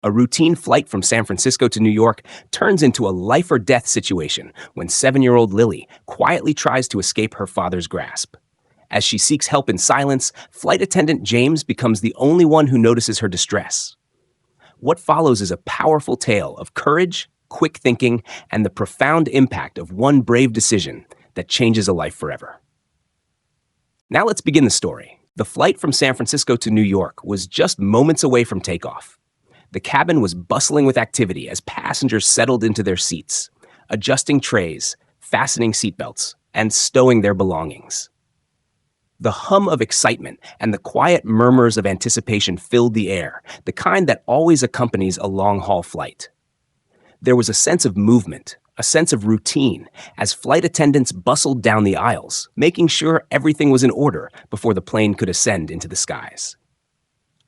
A routine flight from San Francisco to New York turns into a life or death situation when 7-year-old Lily quietly tries to escape her father's grasp. As she seeks help in silence, flight attendant James becomes the only one who notices her distress. What follows is a powerful tale of courage, quick thinking, and the profound impact of one brave decision that changes a life forever. Now let's begin the story. The flight from San Francisco to New York was just moments away from takeoff. The cabin was bustling with activity as passengers settled into their seats, adjusting trays, fastening seatbelts, and stowing their belongings. The hum of excitement and the quiet murmurs of anticipation filled the air, the kind that always accompanies a long-haul flight. There was a sense of movement, a sense of routine, as flight attendants bustled down the aisles, making sure everything was in order before the plane could ascend into the skies.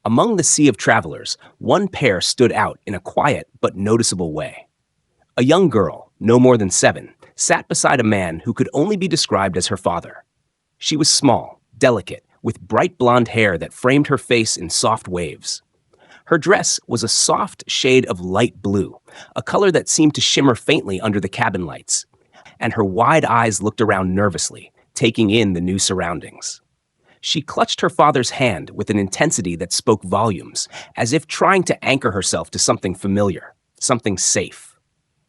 Among the sea of travelers, one pair stood out in a quiet but noticeable way. A young girl, no more than 7, sat beside a man who could only be described as her father. She was small, delicate, with bright blonde hair that framed her face in soft waves. Her dress was a soft shade of light blue, a color that seemed to shimmer faintly under the cabin lights, and her wide eyes looked around nervously, taking in the new surroundings. She clutched her father's hand with an intensity that spoke volumes, as if trying to anchor herself to something familiar, something safe.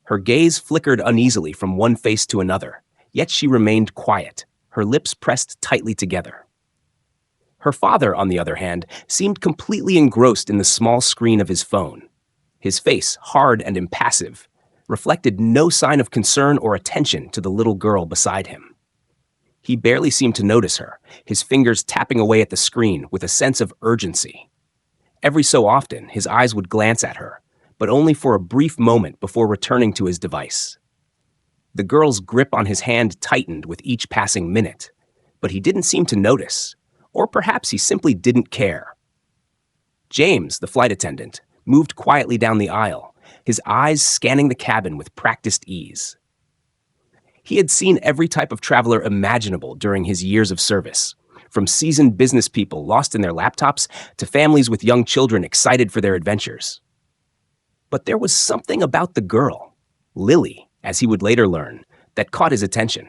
Her gaze flickered uneasily from one face to another, yet she remained quiet, her lips pressed tightly together. Her father, on the other hand, seemed completely engrossed in the small screen of his phone. His face, hard and impassive, reflected no sign of concern or attention to the little girl beside him. He barely seemed to notice her, his fingers tapping away at the screen with a sense of urgency. Every so often, his eyes would glance at her, but only for a brief moment before returning to his device. The girl's grip on his hand tightened with each passing minute, but he didn't seem to notice, or perhaps he simply didn't care. James, the flight attendant, moved quietly down the aisle, his eyes scanning the cabin with practiced ease. He had seen every type of traveler imaginable during his years of service, from seasoned business people lost in their laptops to families with young children excited for their adventures. But there was something about the girl, Lily, as he would later learn, that caught his attention.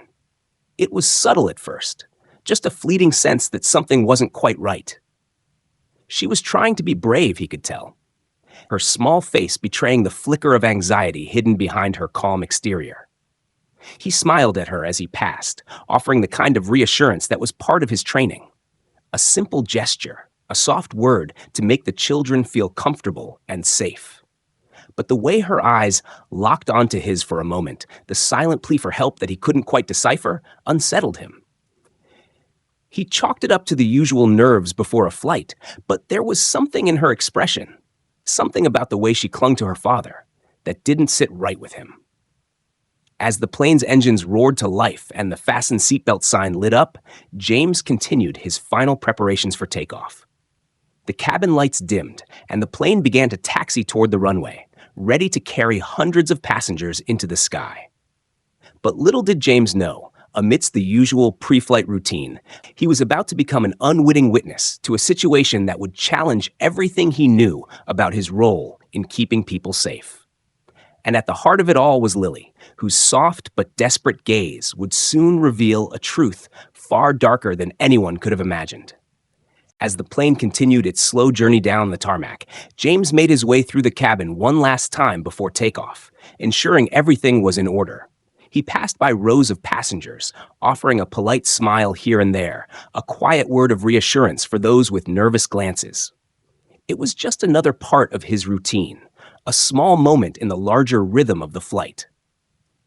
It was subtle at first, just a fleeting sense that something wasn't quite right. She was trying to be brave, he could tell, her small face betraying the flicker of anxiety hidden behind her calm exterior. He smiled at her as he passed, offering the kind of reassurance that was part of his training. A simple gesture, a soft word to make the children feel comfortable and safe. But the way her eyes locked onto his for a moment, the silent plea for help that he couldn't quite decipher, unsettled him. He chalked it up to the usual nerves before a flight, but there was something in her expression, something about the way she clung to her father, that didn't sit right with him. As the plane's engines roared to life and the fasten seatbelt sign lit up, James continued his final preparations for takeoff. The cabin lights dimmed, and the plane began to taxi toward the runway, ready to carry hundreds of passengers into the sky. But little did James know, amidst the usual pre-flight routine, he was about to become an unwitting witness to a situation that would challenge everything he knew about his role in keeping people safe. And at the heart of it all was Lily, whose soft but desperate gaze would soon reveal a truth far darker than anyone could have imagined. As the plane continued its slow journey down the tarmac, James made his way through the cabin one last time before takeoff, ensuring everything was in order. He passed by rows of passengers, offering a polite smile here and there, a quiet word of reassurance for those with nervous glances. It was just another part of his routine, a small moment in the larger rhythm of the flight.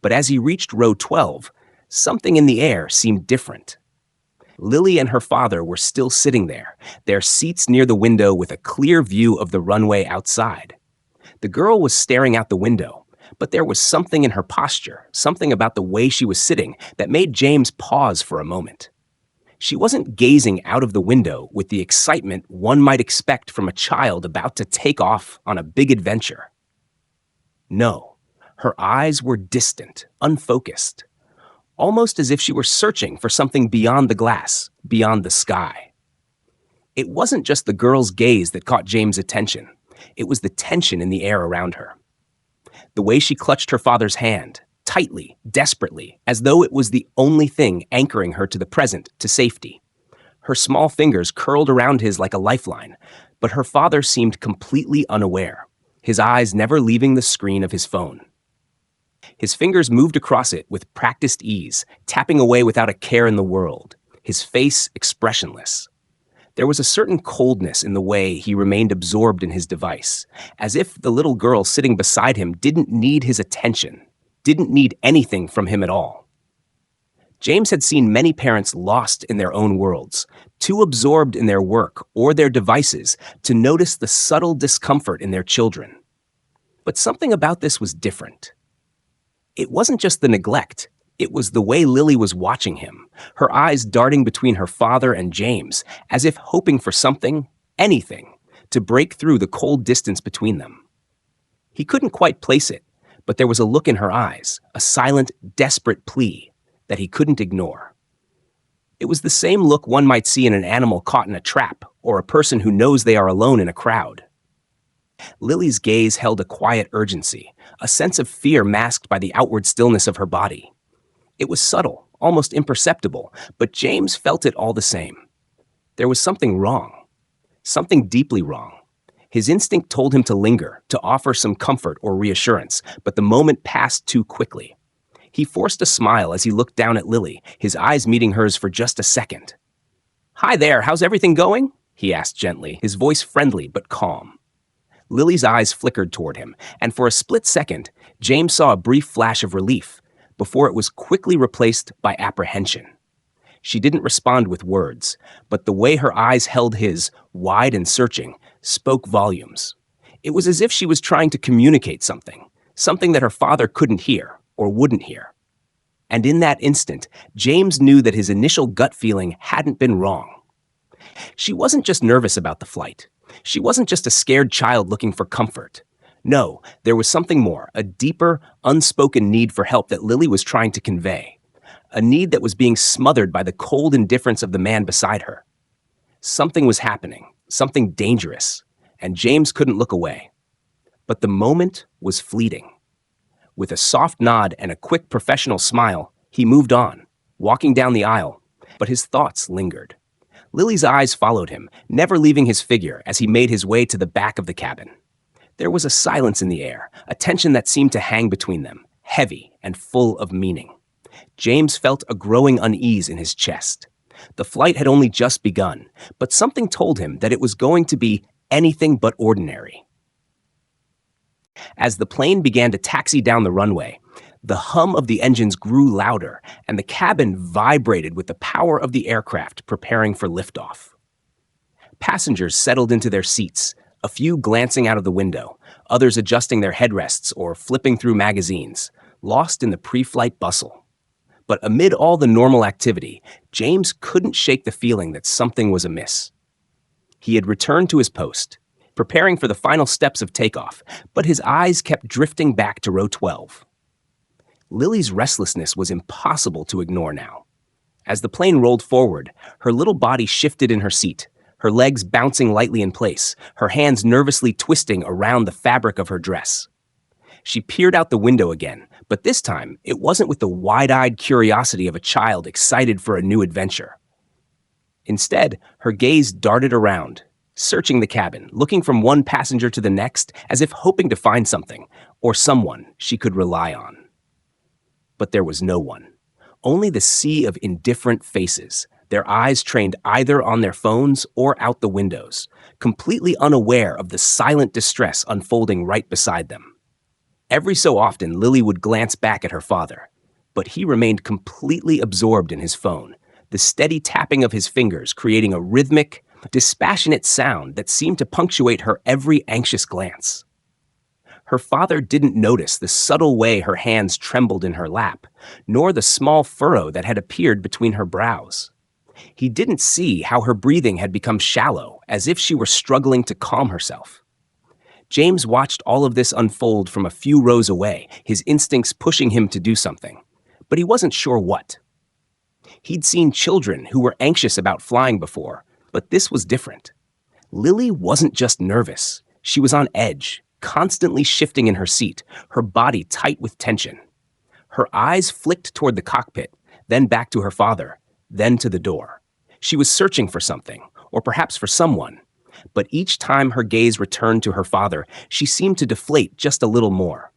But as he reached row 12, something in the air seemed different. Lily and her father were still sitting there, their seats near the window with a clear view of the runway outside. The girl was staring out the window, but there was something in her posture, something about the way she was sitting, that made James pause for a moment. She wasn't gazing out of the window with the excitement one might expect from a child about to take off on a big adventure. No, her eyes were distant, unfocused, almost as if she were searching for something beyond the glass, beyond the sky. It wasn't just the girl's gaze that caught James' attention. It was the tension in the air around her. The way she clutched her father's hand, tightly, desperately, as though it was the only thing anchoring her to the present, to safety. Her small fingers curled around his like a lifeline, but her father seemed completely unaware, his eyes never leaving the screen of his phone. His fingers moved across it with practiced ease, tapping away without a care in the world, his face expressionless. There was a certain coldness in the way he remained absorbed in his device, as if the little girl sitting beside him didn't need his attention, didn't need anything from him at all. James had seen many parents lost in their own worlds, too absorbed in their work or their devices to notice the subtle discomfort in their children. But something about this was different. It wasn't just the neglect. It was the way Lily was watching him, her eyes darting between her father and James, as if hoping for something, anything, to break through the cold distance between them. He couldn't quite place it, but there was a look in her eyes, a silent, desperate plea that he couldn't ignore. It was the same look one might see in an animal caught in a trap or a person who knows they are alone in a crowd. Lily's gaze held a quiet urgency, a sense of fear masked by the outward stillness of her body. It was subtle, almost imperceptible, but James felt it all the same. There was something wrong, something deeply wrong. His instinct told him to linger, to offer some comfort or reassurance, but the moment passed too quickly. He forced a smile as he looked down at Lily, his eyes meeting hers for just a second. "Hi there, how's everything going?" he asked gently, his voice friendly but calm. Lily's eyes flickered toward him, and for a split second, James saw a brief flash of relief, before it was quickly replaced by apprehension. She didn't respond with words, but the way her eyes held his, wide and searching, spoke volumes. It was as if she was trying to communicate something, something that her father couldn't hear or wouldn't hear. And in that instant, James knew that his initial gut feeling hadn't been wrong. She wasn't just nervous about the flight. She wasn't just a scared child looking for comfort. No, there was something more, a deeper, unspoken need for help that Lily was trying to convey. A need that was being smothered by the cold indifference of the man beside her. Something was happening, something dangerous, and James couldn't look away. But the moment was fleeting. With a soft nod and a quick professional smile, he moved on, walking down the aisle, but his thoughts lingered. Lily's eyes followed him, never leaving his figure as he made his way to the back of the cabin. There was a silence in the air, a tension that seemed to hang between them, heavy and full of meaning. James felt a growing unease in his chest. The flight had only just begun, but something told him that it was going to be anything but ordinary. As the plane began to taxi down the runway, the hum of the engines grew louder, and the cabin vibrated with the power of the aircraft preparing for liftoff. Passengers settled into their seats, a few glancing out of the window, others adjusting their headrests or flipping through magazines, lost in the pre-flight bustle. But amid all the normal activity, James couldn't shake the feeling that something was amiss. He had returned to his post, preparing for the final steps of takeoff, but his eyes kept drifting back to row 12. Lily's restlessness was impossible to ignore now. As the plane rolled forward, her little body shifted in her seat, her legs bouncing lightly in place, her hands nervously twisting around the fabric of her dress. She peered out the window again, but this time it wasn't with the wide-eyed curiosity of a child excited for a new adventure. Instead, her gaze darted around, searching the cabin, looking from one passenger to the next as if hoping to find something or someone she could rely on. But there was no one, only the sea of indifferent faces, their eyes trained either on their phones or out the windows, completely unaware of the silent distress unfolding right beside them. Every so often, Lily would glance back at her father, but he remained completely absorbed in his phone, the steady tapping of his fingers creating a rhythmic, dispassionate sound that seemed to punctuate her every anxious glance. Her father didn't notice the subtle way her hands trembled in her lap, nor the small furrow that had appeared between her brows. He didn't see how her breathing had become shallow, as if she were struggling to calm herself. James watched all of this unfold from a few rows away, his instincts pushing him to do something, but he wasn't sure what. He'd seen children who were anxious about flying before, but this was different. Lily wasn't just nervous. She was on edge, constantly shifting in her seat, her body tight with tension. Her eyes flicked toward the cockpit, then back to her father, then to the door. She was searching for something, or perhaps for someone. But each time her gaze returned to her father, she seemed to deflate just a little more.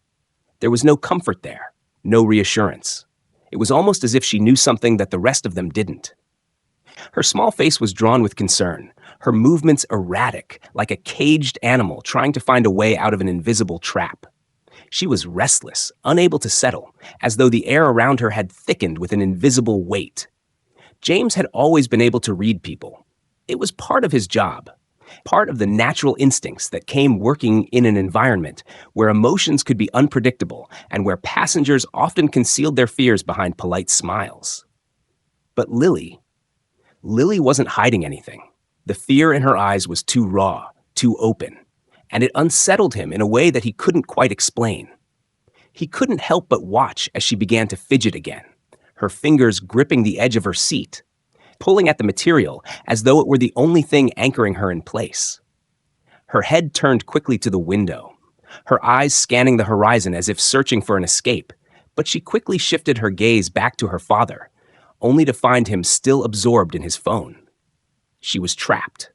There was no comfort there, no reassurance. It was almost as if she knew something that the rest of them didn't. Her small face was drawn with concern, her movements erratic, like a caged animal trying to find a way out of an invisible trap. She was restless, unable to settle, as though the air around her had thickened with an invisible weight. James had always been able to read people. It was part of his job, part of the natural instincts that came working in an environment where emotions could be unpredictable and where passengers often concealed their fears behind polite smiles. But Lily wasn't hiding anything. The fear in her eyes was too raw, too open, and it unsettled him in a way that he couldn't quite explain. He couldn't help but watch as she began to fidget again, her fingers gripping the edge of her seat, pulling at the material as though it were the only thing anchoring her in place. Her head turned quickly to the window, her eyes scanning the horizon as if searching for an escape, but she quickly shifted her gaze back to her father, only to find him still absorbed in his phone. She was trapped.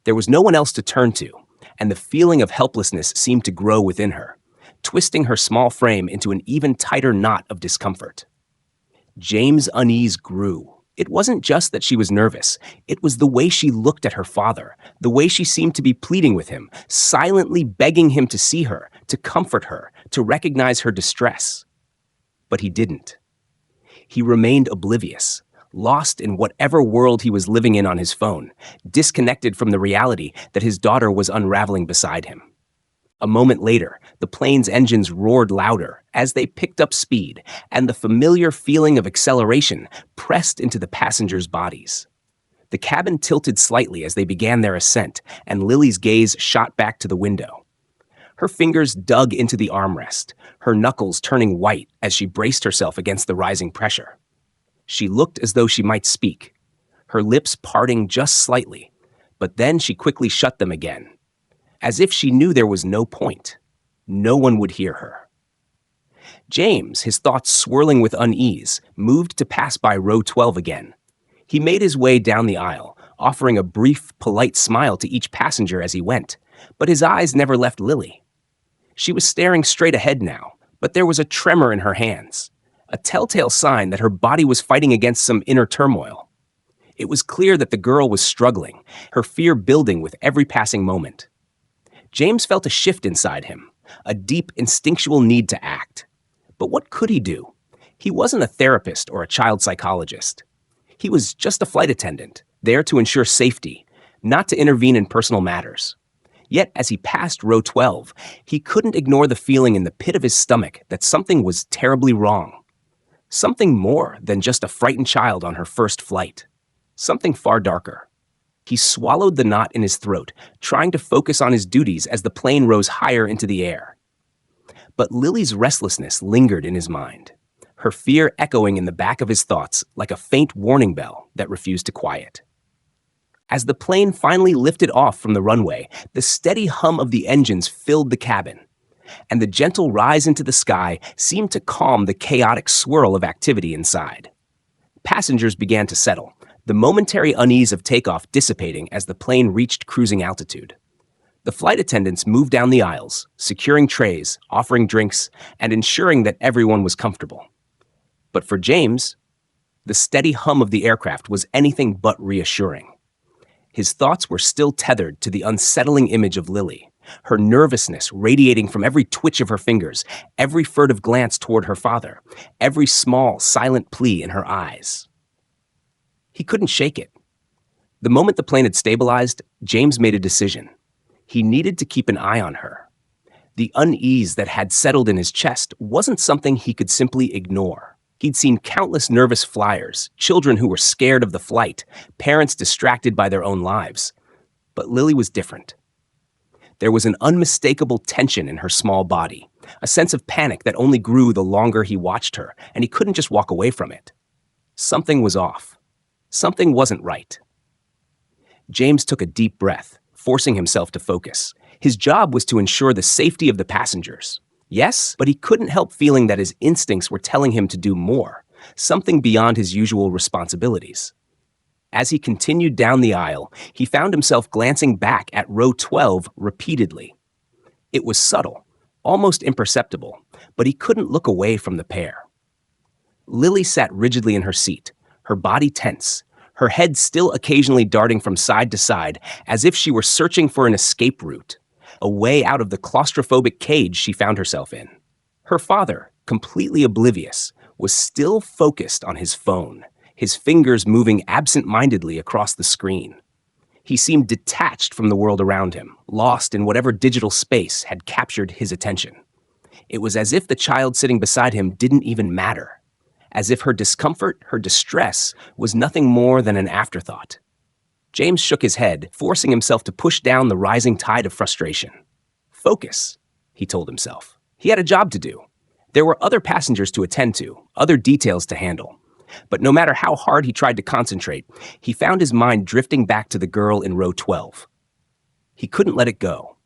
There was no one else to turn to, and the feeling of helplessness seemed to grow within her, twisting her small frame into an even tighter knot of discomfort. James' unease grew. It wasn't just that she was nervous. It was the way she looked at her father, the way she seemed to be pleading with him, silently begging him to see her, to comfort her, to recognize her distress. But he didn't. He remained oblivious, lost in whatever world he was living in on his phone, disconnected from the reality that his daughter was unraveling beside him. A moment later, the plane's engines roared louder as they picked up speed, and the familiar feeling of acceleration pressed into the passengers' bodies. The cabin tilted slightly as they began their ascent, and Lily's gaze shot back to the window. Her fingers dug into the armrest, her knuckles turning white as she braced herself against the rising pressure. She looked as though she might speak, her lips parting just slightly, but then she quickly shut them again, as if she knew there was no point. No one would hear her. James, his thoughts swirling with unease, moved to pass by row 12 again. He made his way down the aisle, offering a brief, polite smile to each passenger as he went, but his eyes never left Lily. She was staring straight ahead now, but there was a tremor in her hands, a telltale sign that her body was fighting against some inner turmoil. It was clear that the girl was struggling, her fear building with every passing moment. James felt a shift inside him, a deep instinctual need to act. But what could he do? He wasn't a therapist or a child psychologist. He was just a flight attendant, there to ensure safety, not to intervene in personal matters. Yet, as he passed row 12, he couldn't ignore the feeling in the pit of his stomach that something was terribly wrong. Something more than just a frightened child on her first flight. Something far darker. He swallowed the knot in his throat, trying to focus on his duties as the plane rose higher into the air. But Lily's restlessness lingered in his mind, her fear echoing in the back of his thoughts like a faint warning bell that refused to quiet. As the plane finally lifted off from the runway, the steady hum of the engines filled the cabin, and the gentle rise into the sky seemed to calm the chaotic swirl of activity inside. Passengers began to settle, the momentary unease of takeoff dissipating as the plane reached cruising altitude. The flight attendants moved down the aisles, securing trays, offering drinks, and ensuring that everyone was comfortable. But for James, the steady hum of the aircraft was anything but reassuring. His thoughts were still tethered to the unsettling image of Lily, her nervousness radiating from every twitch of her fingers, every furtive glance toward her father, every small, silent plea in her eyes. He couldn't shake it. The moment the plane had stabilized, James made a decision. He needed to keep an eye on her. The unease that had settled in his chest wasn't something he could simply ignore. He'd seen countless nervous flyers, children who were scared of the flight, parents distracted by their own lives. But Lily was different. There was an unmistakable tension in her small body, a sense of panic that only grew the longer he watched her, and he couldn't just walk away from it. Something was off. Something wasn't right. James took a deep breath, forcing himself to focus. His job was to ensure the safety of the passengers. Yes, but he couldn't help feeling that his instincts were telling him to do more, something beyond his usual responsibilities. As he continued down the aisle, he found himself glancing back at row 12 repeatedly. It was subtle, almost imperceptible, but he couldn't look away from the pair. Lily sat rigidly in her seat, her body tense, her head still occasionally darting from side to side as if she were searching for an escape route, a way out of the claustrophobic cage she found herself in. Her father, completely oblivious, was still focused on his phone, his fingers moving absent-mindedly across the screen. He seemed detached from the world around him, lost in whatever digital space had captured his attention. It was as if the child sitting beside him didn't even matter, as if her discomfort, her distress, was nothing more than an afterthought. James shook his head, forcing himself to push down the rising tide of frustration. Focus, he told himself. He had a job to do. There were other passengers to attend to, other details to handle. But no matter how hard he tried to concentrate, he found his mind drifting back to the girl in row 12. He couldn't let it go.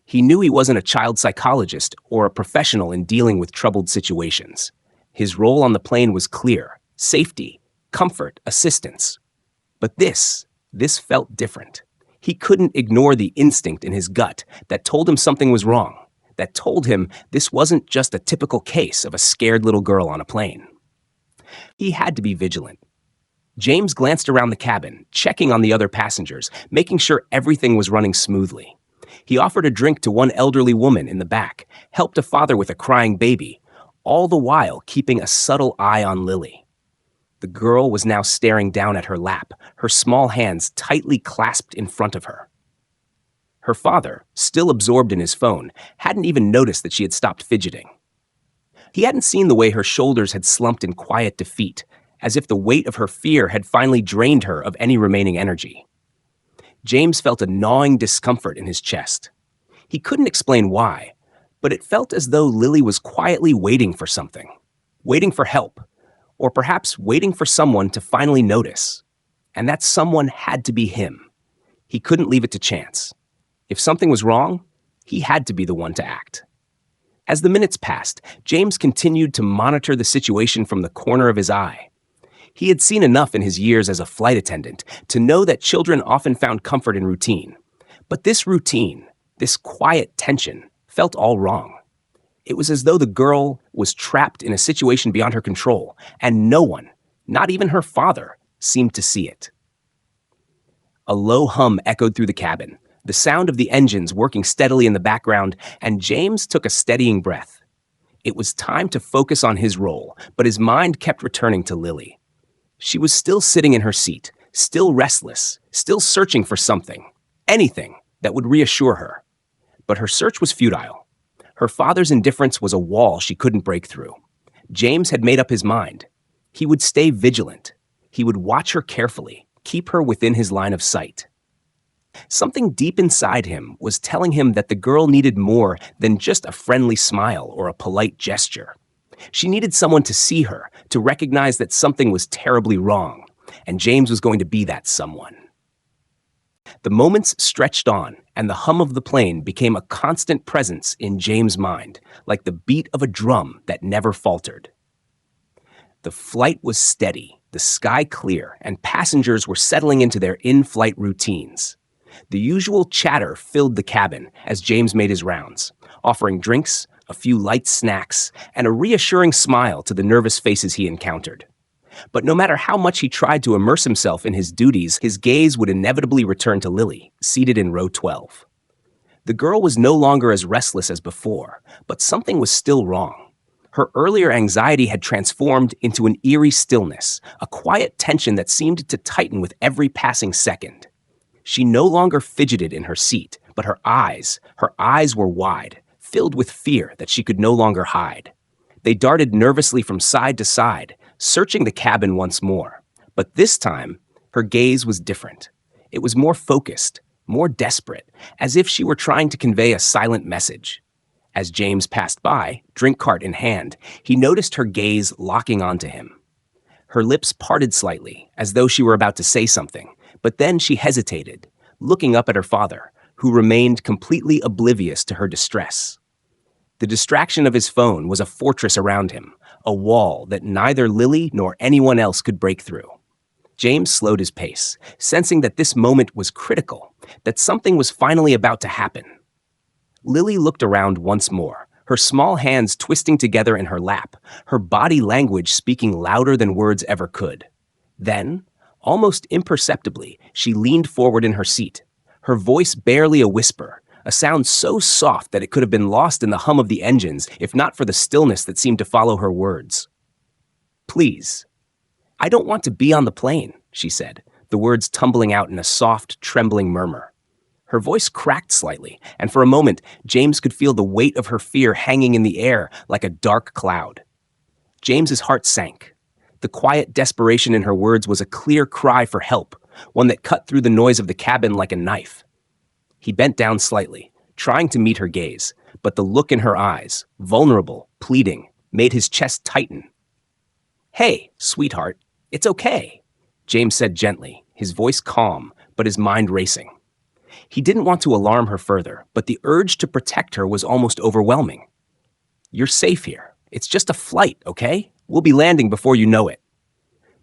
He knew he wasn't a child psychologist or a professional in dealing with troubled situations. His role on the plane was clear: safety, comfort, assistance. But this felt different. He couldn't ignore the instinct in his gut that told him something was wrong, that told him this wasn't just a typical case of a scared little girl on a plane. He had to be vigilant. James glanced around the cabin, checking on the other passengers, making sure everything was running smoothly. He offered a drink to one elderly woman in the back, helped a father with a crying baby, all the while keeping a subtle eye on Lily. The girl was now staring down at her lap, her small hands tightly clasped in front of her. Her father, still absorbed in his phone, hadn't even noticed that she had stopped fidgeting. He hadn't seen the way her shoulders had slumped in quiet defeat, as if the weight of her fear had finally drained her of any remaining energy. James felt a gnawing discomfort in his chest. He couldn't explain why, but it felt as though Lily was quietly waiting for something, waiting for help, or perhaps waiting for someone to finally notice. And that someone had to be him. He couldn't leave it to chance. If something was wrong, he had to be the one to act. As the minutes passed, James continued to monitor the situation from the corner of his eye. He had seen enough in his years as a flight attendant to know that children often found comfort in routine. But this routine, this quiet tension, felt all wrong. It was as though the girl was trapped in a situation beyond her control, and no one, not even her father, seemed to see it. A low hum echoed through the cabin, the sound of the engines working steadily in the background, and James took a steadying breath. It was time to focus on his role, but his mind kept returning to Lily. She was still sitting in her seat, still restless, still searching for something, anything that would reassure her. But her search was futile. Her father's indifference was a wall she couldn't break through. James had made up his mind. He would stay vigilant. He would watch her carefully, keep her within his line of sight. Something deep inside him was telling him that the girl needed more than just a friendly smile or a polite gesture. She needed someone to see her, to recognize that something was terribly wrong, and James was going to be that someone. The moments stretched on, and the hum of the plane became a constant presence in James' mind, like the beat of a drum that never faltered. The flight was steady, the sky clear, and passengers were settling into their in-flight routines. The usual chatter filled the cabin as James made his rounds, offering drinks, a few light snacks, and a reassuring smile to the nervous faces he encountered. But no matter how much he tried to immerse himself in his duties, his gaze would inevitably return to Lily, seated in row 12. The girl was no longer as restless as before, but something was still wrong. Her earlier anxiety had transformed into an eerie stillness, a quiet tension that seemed to tighten with every passing second. She no longer fidgeted in her seat, but her eyes were wide, filled with fear that she could no longer hide. They darted nervously from side to side, searching the cabin once more. But this time, her gaze was different. It was more focused, more desperate, as if she were trying to convey a silent message. As James passed by, drink cart in hand, he noticed her gaze locking onto him. Her lips parted slightly, as though she were about to say something, but then she hesitated, looking up at her father, who remained completely oblivious to her distress. The distraction of his phone was a fortress around him, a wall that neither Lily nor anyone else could break through. James slowed his pace, sensing that this moment was critical, that something was finally about to happen. Lily looked around once more, her small hands twisting together in her lap, her body language speaking louder than words ever could. Then, almost imperceptibly, she leaned forward in her seat, her voice barely a whisper, a sound so soft that it could have been lost in the hum of the engines if not for the stillness that seemed to follow her words. "Please. I don't want to be on the plane," she said, the words tumbling out in a soft, trembling murmur. Her voice cracked slightly, and for a moment, James could feel the weight of her fear hanging in the air like a dark cloud. James's heart sank. The quiet desperation in her words was a clear cry for help, one that cut through the noise of the cabin like a knife. He bent down slightly, trying to meet her gaze, but the look in her eyes, vulnerable, pleading, made his chest tighten. "Hey, sweetheart, it's okay," James said gently, his voice calm, but his mind racing. He didn't want to alarm her further, but the urge to protect her was almost overwhelming. "You're safe here. It's just a flight, okay? We'll be landing before you know it."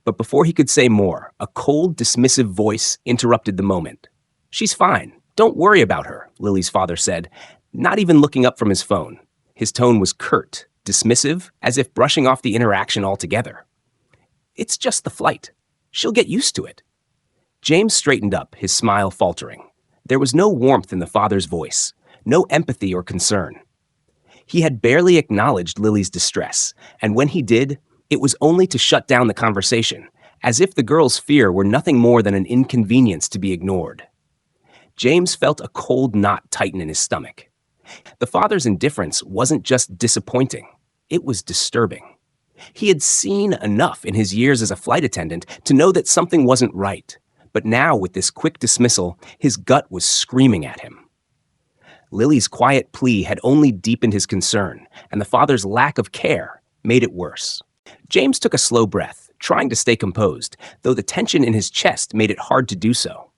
But before he could say more, a cold, dismissive voice interrupted the moment. "She's fine. Don't worry about her," Lily's father said, not even looking up from his phone. His tone was curt, dismissive, as if brushing off the interaction altogether. "It's just the flight. She'll get used to it." James straightened up, his smile faltering. There was no warmth in the father's voice, no empathy or concern. He had barely acknowledged Lily's distress, and when he did, it was only to shut down the conversation, as if the girl's fear were nothing more than an inconvenience to be ignored. James felt a cold knot tighten in his stomach. The father's indifference wasn't just disappointing, it was disturbing. He had seen enough in his years as a flight attendant to know that something wasn't right, but now with this quick dismissal, his gut was screaming at him. Lily's quiet plea had only deepened his concern, and the father's lack of care made it worse. James took a slow breath, trying to stay composed, though the tension in his chest made it hard to do so.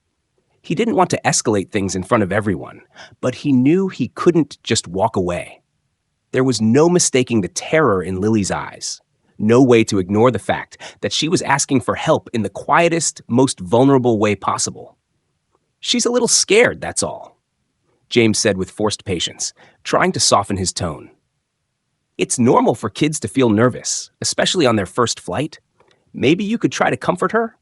He didn't want to escalate things in front of everyone, but he knew he couldn't just walk away. There was no mistaking the terror in Lily's eyes, no way to ignore the fact that she was asking for help in the quietest, most vulnerable way possible. "She's a little scared, that's all," James said with forced patience, trying to soften his tone. "It's normal for kids to feel nervous, especially on their first flight. Maybe you could try to comfort her?"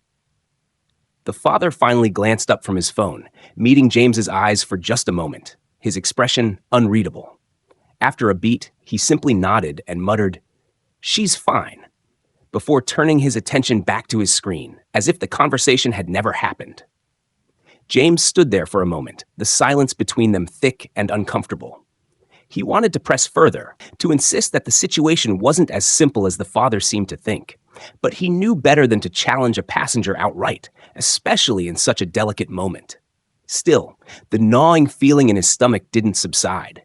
The father finally glanced up from his phone, meeting James's eyes for just a moment, his expression unreadable. After a beat, he simply nodded and muttered, "She's fine," before turning his attention back to his screen, as if the conversation had never happened. James stood there for a moment, the silence between them thick and uncomfortable. He wanted to press further, to insist that the situation wasn't as simple as the father seemed to think, but he knew better than to challenge a passenger outright, especially in such a delicate moment. Still, the gnawing feeling in his stomach didn't subside.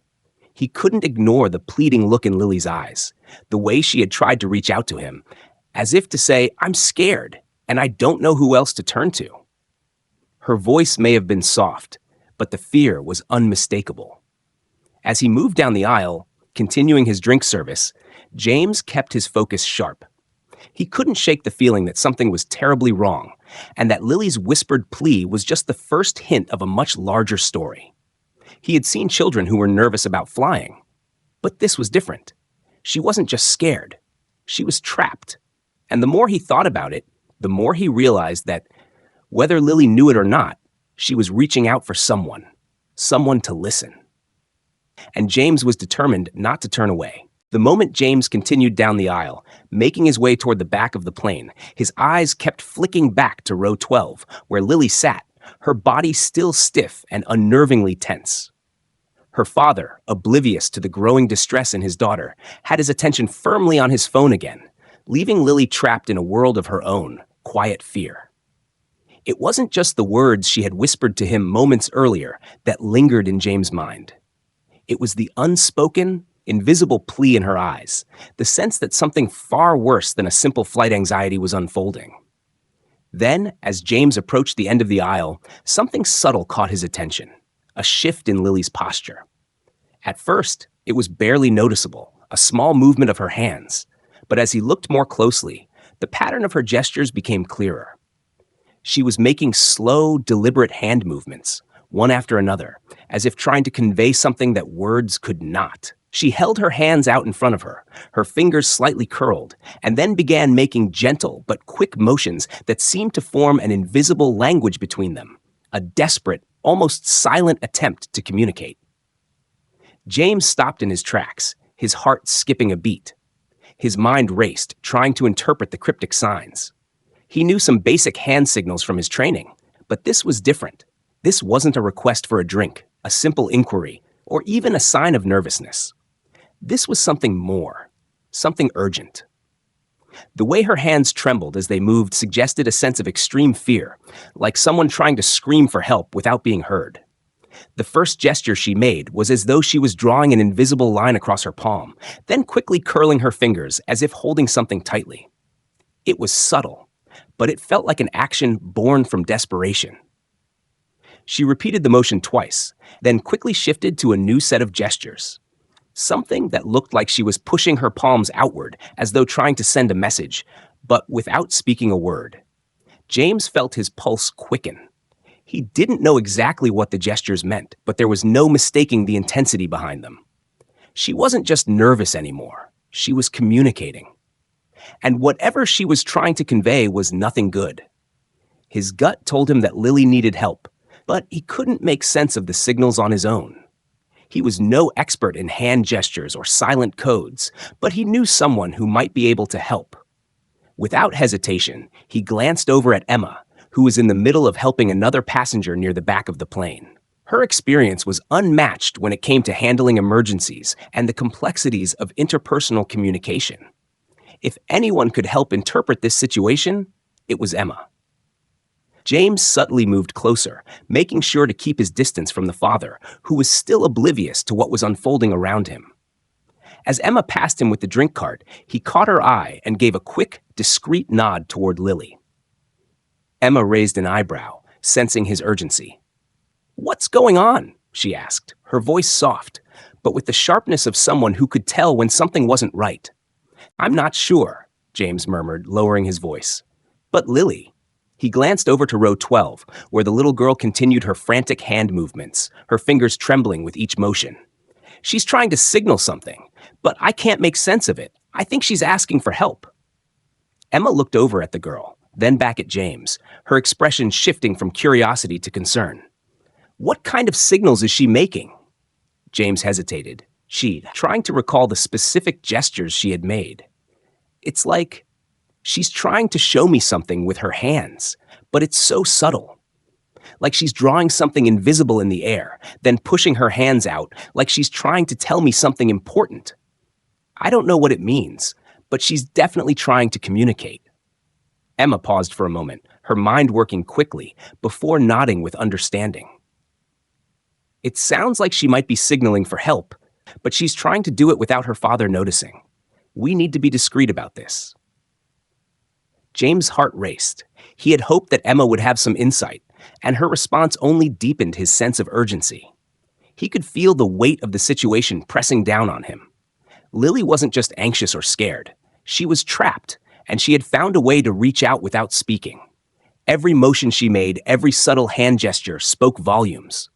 He couldn't ignore the pleading look in Lily's eyes, the way she had tried to reach out to him, as if to say, "I'm scared, and I don't know who else to turn to." Her voice may have been soft, but the fear was unmistakable. As he moved down the aisle, continuing his drink service, James kept his focus sharp. He couldn't shake the feeling that something was terribly wrong, and that Lily's whispered plea was just the first hint of a much larger story. He had seen children who were nervous about flying, but this was different. She wasn't just scared, she was trapped. And the more he thought about it, the more he realized that, whether Lily knew it or not, she was reaching out for someone to listen. And James was determined not to turn away. The moment James continued down the aisle, making his way toward the back of the plane, his eyes kept flicking back to row 12, where Lily sat, her body still stiff and unnervingly tense. Her father, oblivious to the growing distress in his daughter, had his attention firmly on his phone again, leaving Lily trapped in a world of her own, quiet fear. It wasn't just the words she had whispered to him moments earlier that lingered in James' mind. It was the unspoken, invisible plea in her eyes, the sense that something far worse than a simple flight anxiety was unfolding. Then, as James approached the end of the aisle, something subtle caught his attention. a shift in Lily's posture. At first, it was barely noticeable, a small movement of her hands. But as he looked more closely, the pattern of her gestures became clearer. She was making slow, deliberate hand movements, one after another, as if trying to convey something that words could not. She held her hands out in front of her, her fingers slightly curled, and then began making gentle but quick motions that seemed to form an invisible language between them, a desperate, almost silent attempt to communicate. James stopped in his tracks, his heart skipping a beat. His mind raced, trying to interpret the cryptic signs. He knew some basic hand signals from his training, but this was different. This wasn't a request for a drink, a simple inquiry, or even a sign of nervousness. This was something more, something urgent. The way her hands trembled as they moved suggested a sense of extreme fear, like someone trying to scream for help without being heard. The first gesture she made was as though she was drawing an invisible line across her palm, then quickly curling her fingers as if holding something tightly. It was subtle, but it felt like an action born from desperation. She repeated the motion twice, then quickly shifted to a new set of gestures. Something that looked like she was pushing her palms outward as though trying to send a message, but without speaking a word. James felt his pulse quicken. He didn't know exactly what the gestures meant, but there was no mistaking the intensity behind them. She wasn't just nervous anymore. She was communicating. And whatever she was trying to convey was nothing good. His gut told him that Lily needed help, but he couldn't make sense of the signals on his own. He was no expert in hand gestures or silent codes, but he knew someone who might be able to help. Without hesitation, he glanced over at Emma, who was in the middle of helping another passenger near the back of the plane. Her experience was unmatched when it came to handling emergencies and the complexities of interpersonal communication. If anyone could help interpret this situation, it was Emma. James subtly moved closer, making sure to keep his distance from the father, who was still oblivious to what was unfolding around him. As Emma passed him with the drink cart, he caught her eye and gave a quick, discreet nod toward Lily. Emma raised an eyebrow, sensing his urgency. "What's going on?" she asked, her voice soft, but with the sharpness of someone who could tell when something wasn't right. "I'm not sure," James murmured, lowering his voice. "But Lily..." He glanced over to row 12, where the little girl continued her frantic hand movements, her fingers trembling with each motion. "She's trying to signal something, but I can't make sense of it. I think she's asking for help." Emma looked over at the girl, then back at James, her expression shifting from curiosity to concern. "What kind of signals is she making?" James hesitated, trying to recall the specific gestures she had made. "It's like she's trying to show me something with her hands, but it's so subtle. Like she's drawing something invisible in the air, then pushing her hands out like she's trying to tell me something important. I don't know what it means, but she's definitely trying to communicate." Emma paused for a moment, her mind working quickly, before nodding with understanding. "It sounds like she might be signaling for help, but she's trying to do it without her father noticing. We need to be discreet about this." James' heart raced. He had hoped that Emma would have some insight, and her response only deepened his sense of urgency. He could feel the weight of the situation pressing down on him. Lily wasn't just anxious or scared. She was trapped, and she had found a way to reach out without speaking. Every motion she made, every subtle hand gesture spoke volumes.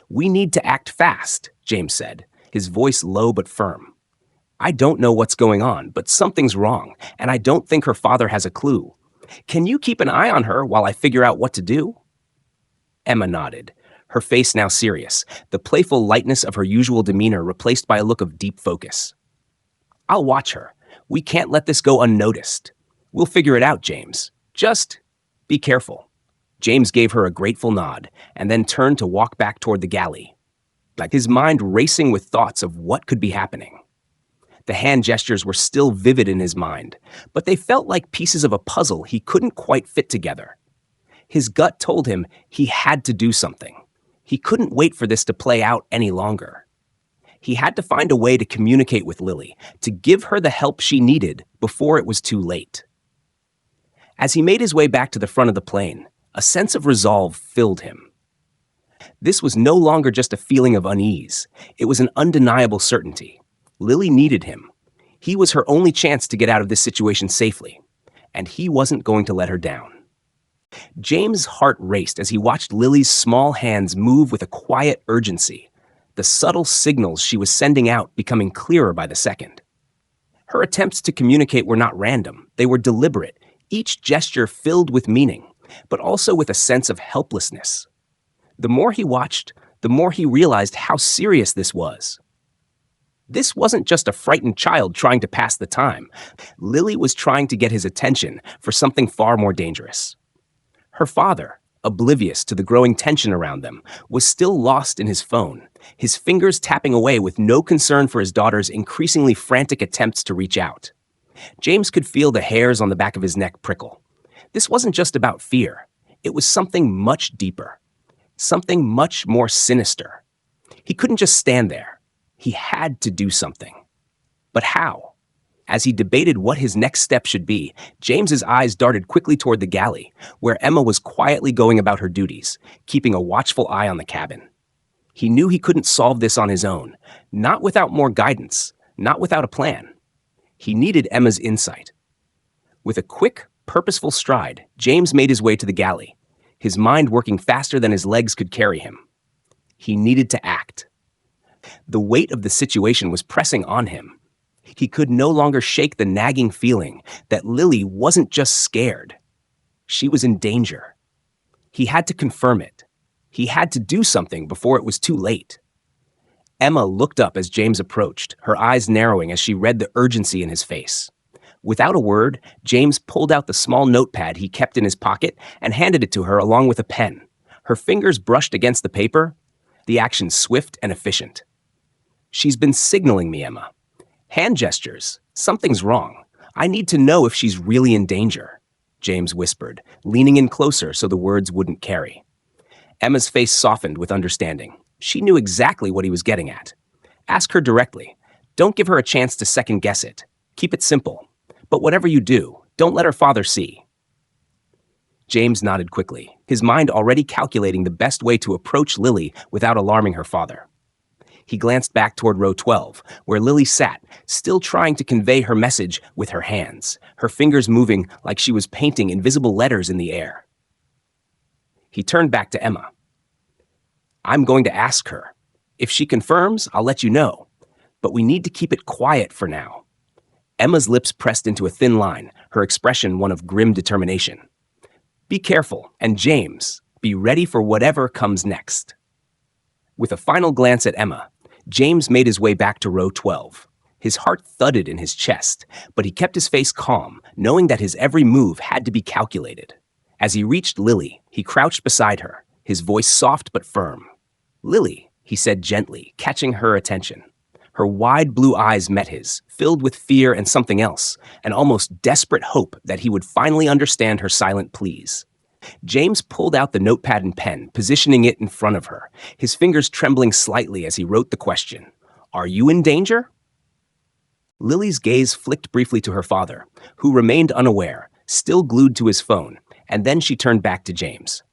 "We need to act fast," James said, his voice low but firm. "I don't know what's going on, but something's wrong, and I don't think her father has a clue. Can you keep an eye on her while I figure out what to do?" Emma nodded, her face now serious, the playful lightness of her usual demeanor replaced by a look of deep focus. "I'll watch her. We can't let this go unnoticed. We'll figure it out, James. Just be careful." James gave her a grateful nod, and then turned to walk back toward the galley, his mind racing with thoughts of what could be happening. The hand gestures were still vivid in his mind, but they felt like pieces of a puzzle he couldn't quite fit together. His gut told him he had to do something. He couldn't wait for this to play out any longer. He had to find a way to communicate with Lily, to give her the help she needed before it was too late. As he made his way back to the front of the plane, a sense of resolve filled him. This was no longer just a feeling of unease. It was an undeniable certainty. Lily needed him. He was her only chance to get out of this situation safely, and he wasn't going to let her down. James' heart raced as he watched Lily's small hands move with a quiet urgency, the subtle signals she was sending out becoming clearer by the second. Her attempts to communicate were not random. They were deliberate, each gesture filled with meaning, but also with a sense of helplessness. The more he watched, the more he realized how serious this was. This wasn't just a frightened child trying to pass the time. Lily was trying to get his attention for something far more dangerous. Her father, oblivious to the growing tension around them, was still lost in his phone, his fingers tapping away with no concern for his daughter's increasingly frantic attempts to reach out. James could feel the hairs on the back of his neck prickle. This wasn't just about fear. It was something much deeper, something much more sinister. He couldn't just stand there. He had to do something. But how? As he debated what his next step should be, James's eyes darted quickly toward the galley, where Emma was quietly going about her duties, keeping a watchful eye on the cabin. He knew he couldn't solve this on his own, not without more guidance, not without a plan. He needed Emma's insight. With a quick, purposeful stride, James made his way to the galley, his mind working faster than his legs could carry him. He needed to act. The weight of the situation was pressing on him. He could no longer shake the nagging feeling that Lily wasn't just scared. She was in danger. He had to confirm it. He had to do something before it was too late. Emma looked up as James approached, her eyes narrowing as she read the urgency in his face. Without a word, James pulled out the small notepad he kept in his pocket and handed it to her along with a pen. Her fingers brushed against the paper, the action swift and efficient. "She's been signaling me, Emma. Hand gestures. Something's wrong. I need to know if she's really in danger," James whispered, leaning in closer so the words wouldn't carry. Emma's face softened with understanding. She knew exactly what he was getting at. Ask her directly. Don't give her a chance to second-guess it. Keep it simple. But whatever you do, don't let her father see. James nodded quickly, his mind already calculating the best way to approach Lily without alarming her father. He glanced back toward row 12, where Lily sat, still trying to convey her message with her hands, her fingers moving like she was painting invisible letters in the air. He turned back to Emma. "I'm going to ask her. If she confirms, I'll let you know. But we need to keep it quiet for now." Emma's lips pressed into a thin line, her expression one of grim determination. "Be careful, and James, be ready for whatever comes next." With a final glance at Emma, James made his way back to row 12. His heart thudded in his chest, but he kept his face calm, knowing that his every move had to be calculated. As he reached Lily, he crouched beside her, his voice soft but firm. "Lily," he said gently, catching her attention. Her wide blue eyes met his, filled with fear and something else, an almost desperate hope that he would finally understand her silent pleas. James pulled out the notepad and pen, positioning it in front of her, his fingers trembling slightly as he wrote the question, "Are you in danger?" Lily's gaze flicked briefly to her father, who remained unaware, still glued to his phone, and then she turned back to James.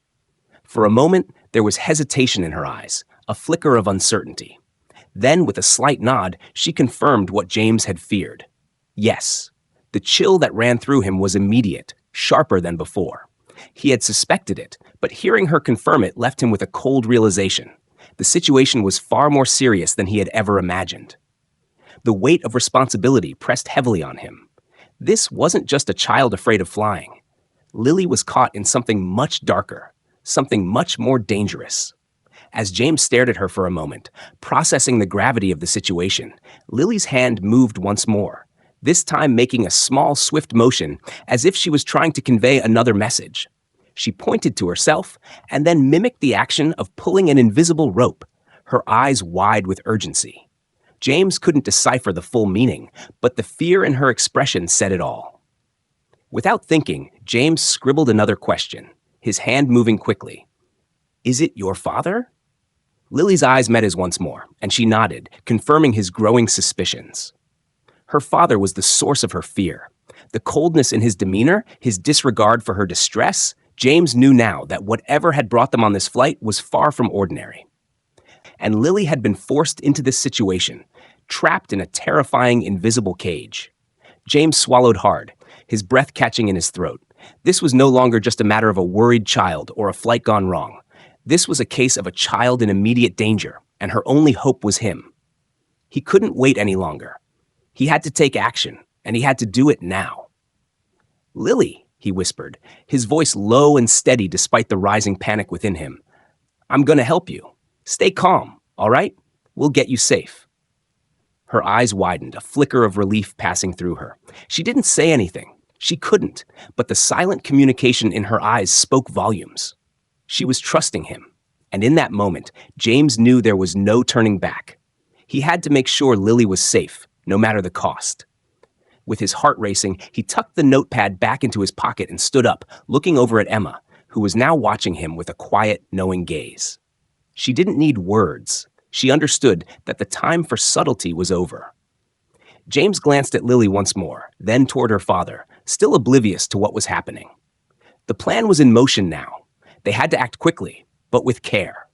For a moment, there was hesitation in her eyes, a flicker of uncertainty. Then, with a slight nod, she confirmed what James had feared. Yes, the chill that ran through him was immediate, sharper than before. He had suspected it, but hearing her confirm it left him with a cold realization. The situation was far more serious than he had ever imagined. The weight of responsibility pressed heavily on him. This wasn't just a child afraid of flying. Lily was caught in something much darker, something much more dangerous. As James stared at her for a moment, processing the gravity of the situation, Lily's hand moved once more, this time making a small, swift motion as if she was trying to convey another message. She pointed to herself and then mimicked the action of pulling an invisible rope, her eyes wide with urgency. James couldn't decipher the full meaning, but the fear in her expression said it all. Without thinking, James scribbled another question, his hand moving quickly. "Is it your father?" Lily's eyes met his once more, and she nodded, confirming his growing suspicions. Her father was the source of her fear. The coldness in his demeanor, his disregard for her distress, James knew now that whatever had brought them on this flight was far from ordinary. And Lily had been forced into this situation, trapped in a terrifying invisible cage. James swallowed hard, his breath catching in his throat. This was no longer just a matter of a worried child or a flight gone wrong. This was a case of a child in immediate danger, and her only hope was him. He couldn't wait any longer. He had to take action, and he had to do it now. "Lily," he whispered, his voice low and steady despite the rising panic within him. "I'm going to help you. Stay calm, all right? We'll get you safe." Her eyes widened, a flicker of relief passing through her. She didn't say anything. She couldn't, but the silent communication in her eyes spoke volumes. She was trusting him, and in that moment, James knew there was no turning back. He had to make sure Lily was safe, no matter the cost. With his heart racing, he tucked the notepad back into his pocket and stood up, looking over at Emma, who was now watching him with a quiet, knowing gaze. She didn't need words. She understood that the time for subtlety was over. James glanced at Lily once more, then toward her father, still oblivious to what was happening. The plan was in motion now. They had to act quickly, but with care.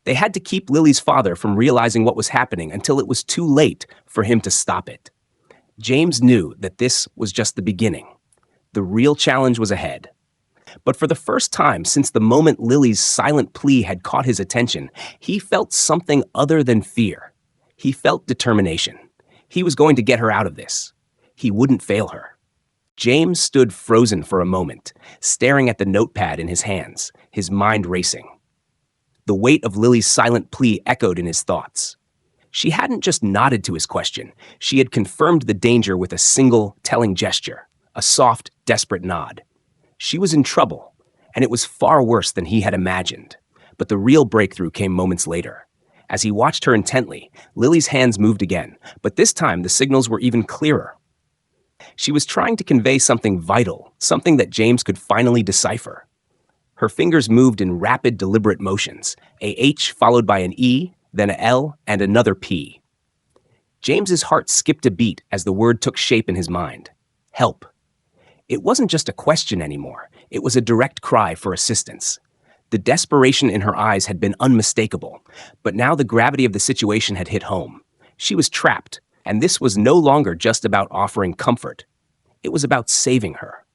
They had to keep Lily's father from realizing what was happening until it was too late for him to stop it. James knew that this was just the beginning. The real challenge was ahead. But for the first time since the moment Lily's silent plea had caught his attention, he felt something other than fear. He felt determination. He was going to get her out of this. He wouldn't fail her. James stood frozen for a moment, staring at the notepad in his hands, his mind racing. The weight of Lily's silent plea echoed in his thoughts. She hadn't just nodded to his question. She had confirmed the danger with a single, telling gesture, a soft, desperate nod. She was in trouble, and it was far worse than he had imagined. But the real breakthrough came moments later. As he watched her intently, Lily's hands moved again, but this time the signals were even clearer. She was trying to convey something vital, something that James could finally decipher. Her fingers moved in rapid, deliberate motions, a H followed by an E, then a L, and another P. James's heart skipped a beat as the word took shape in his mind. Help. It wasn't just a question anymore. It was a direct cry for assistance. The desperation in her eyes had been unmistakable, but now the gravity of the situation had hit home. She was trapped, and this was no longer just about offering comfort. It was about saving her.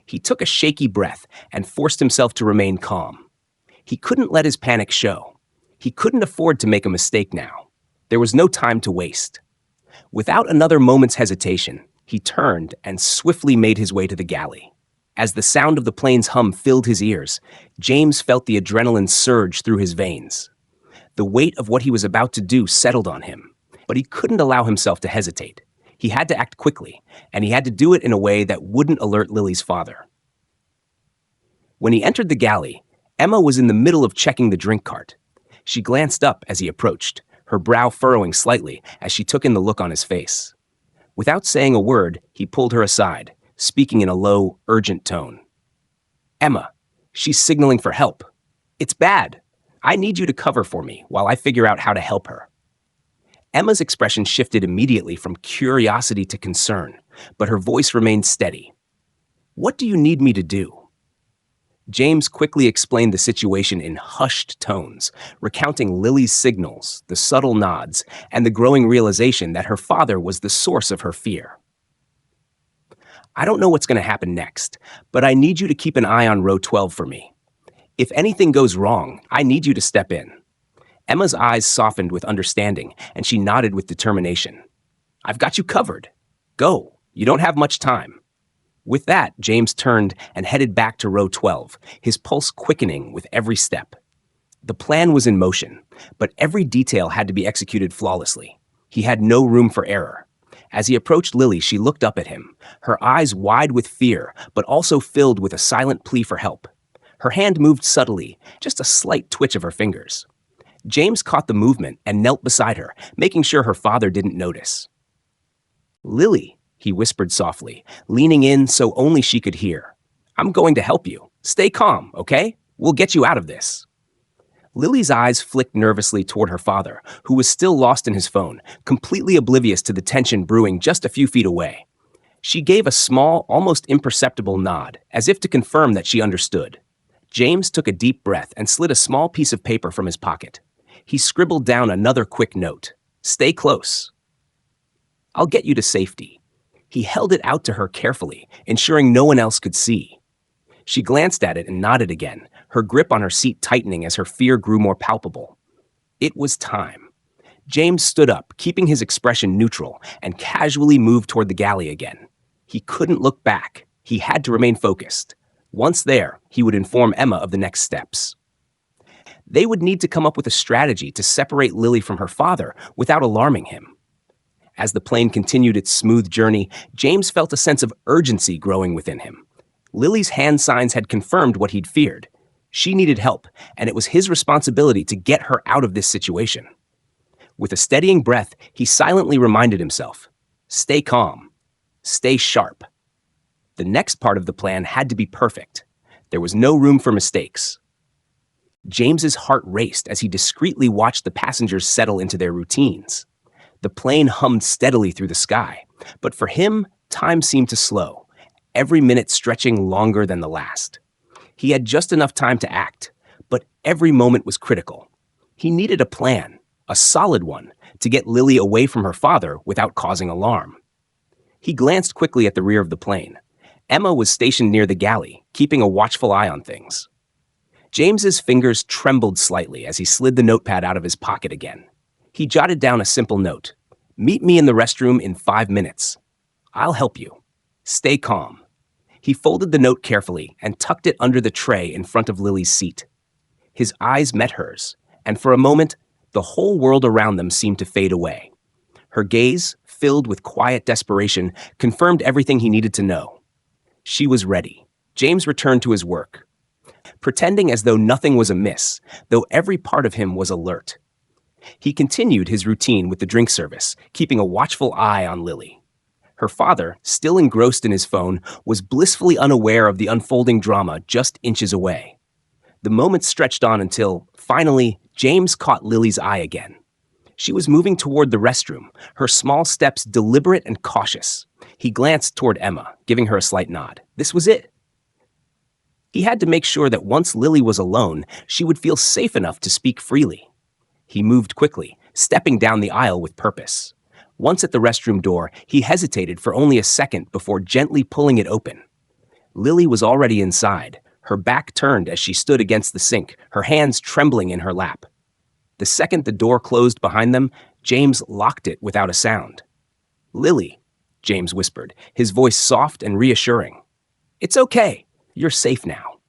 He took a shaky breath and forced himself to remain calm. He couldn't let his panic show. He couldn't afford to make a mistake now. There was no time to waste. Without another moment's hesitation, he turned and swiftly made his way to the galley. As the sound of the plane's hum filled his ears, James felt the adrenaline surge through his veins. The weight of what he was about to do settled on him, but he couldn't allow himself to hesitate. He had to act quickly, and he had to do it in a way that wouldn't alert Lily's father. When he entered the galley, Emma was in the middle of checking the drink cart. She glanced up as he approached, her brow furrowing slightly as she took in the look on his face. Without saying a word, he pulled her aside, speaking in a low, urgent tone. "Emma, she's signaling for help. It's bad. I need you to cover for me while I figure out how to help her." Emma's expression shifted immediately from curiosity to concern, but her voice remained steady. "What do you need me to do?" James quickly explained the situation in hushed tones, recounting Lily's signals, the subtle nods, and the growing realization that her father was the source of her fear. "I don't know what's going to happen next, but I need you to keep an eye on row 12 for me. If anything goes wrong, I need you to step in." Emma's eyes softened with understanding, and she nodded with determination. "I've got you covered. Go. You don't have much time." With that, James turned and headed back to row 12, his pulse quickening with every step. The plan was in motion, but every detail had to be executed flawlessly. He had no room for error. As he approached Lily, she looked up at him, her eyes wide with fear, but also filled with a silent plea for help. Her hand moved subtly, just a slight twitch of her fingers. James caught the movement and knelt beside her, making sure her father didn't notice. "Lily," he whispered softly, leaning in so only she could hear. "I'm going to help you. Stay calm, okay? We'll get you out of this." Lily's eyes flicked nervously toward her father, who was still lost in his phone, completely oblivious to the tension brewing just a few feet away. She gave a small, almost imperceptible nod, as if to confirm that she understood. James took a deep breath and slid a small piece of paper from his pocket. He scribbled down another quick note. "Stay close. I'll get you to safety." He held it out to her carefully, ensuring no one else could see. She glanced at it and nodded again, her grip on her seat tightening as her fear grew more palpable. It was time. James stood up, keeping his expression neutral, and casually moved toward the galley again. He couldn't look back. He had to remain focused. Once there, he would inform Emma of the next steps. They would need to come up with a strategy to separate Lily from her father without alarming him. As the plane continued its smooth journey, James felt a sense of urgency growing within him. Lily's hand signs had confirmed what he'd feared. She needed help, and it was his responsibility to get her out of this situation. With a steadying breath, he silently reminded himself, "Stay calm. Stay sharp." The next part of the plan had to be perfect. There was no room for mistakes. James's heart raced as he discreetly watched the passengers settle into their routines. The plane hummed steadily through the sky, but for him, time seemed to slow, every minute stretching longer than the last. He had just enough time to act, but every moment was critical. He needed a plan, a solid one, to get Lily away from her father without causing alarm. He glanced quickly at the rear of the plane. Emma was stationed near the galley, keeping a watchful eye on things. James's fingers trembled slightly as he slid the notepad out of his pocket again. He jotted down a simple note. "Meet me in the restroom in 5 minutes. I'll help you. Stay calm." He folded the note carefully and tucked it under the tray in front of Lily's seat. His eyes met hers, and for a moment, the whole world around them seemed to fade away. Her gaze, filled with quiet desperation, confirmed everything he needed to know. She was ready. James returned to his work, pretending as though nothing was amiss, though every part of him was alert. He continued his routine with the drink service, keeping a watchful eye on Lily. Her father, still engrossed in his phone, was blissfully unaware of the unfolding drama just inches away. The moments stretched on until, finally, James caught Lily's eye again. She was moving toward the restroom, her small steps deliberate and cautious. He glanced toward Emma, giving her a slight nod. This was it. He had to make sure that once Lily was alone, she would feel safe enough to speak freely. He moved quickly, stepping down the aisle with purpose. Once at the restroom door, he hesitated for only a second before gently pulling it open. Lily was already inside, her back turned as she stood against the sink, her hands trembling in her lap. The second the door closed behind them, James locked it without a sound. "Lily," James whispered, his voice soft and reassuring. "It's okay. You're safe now."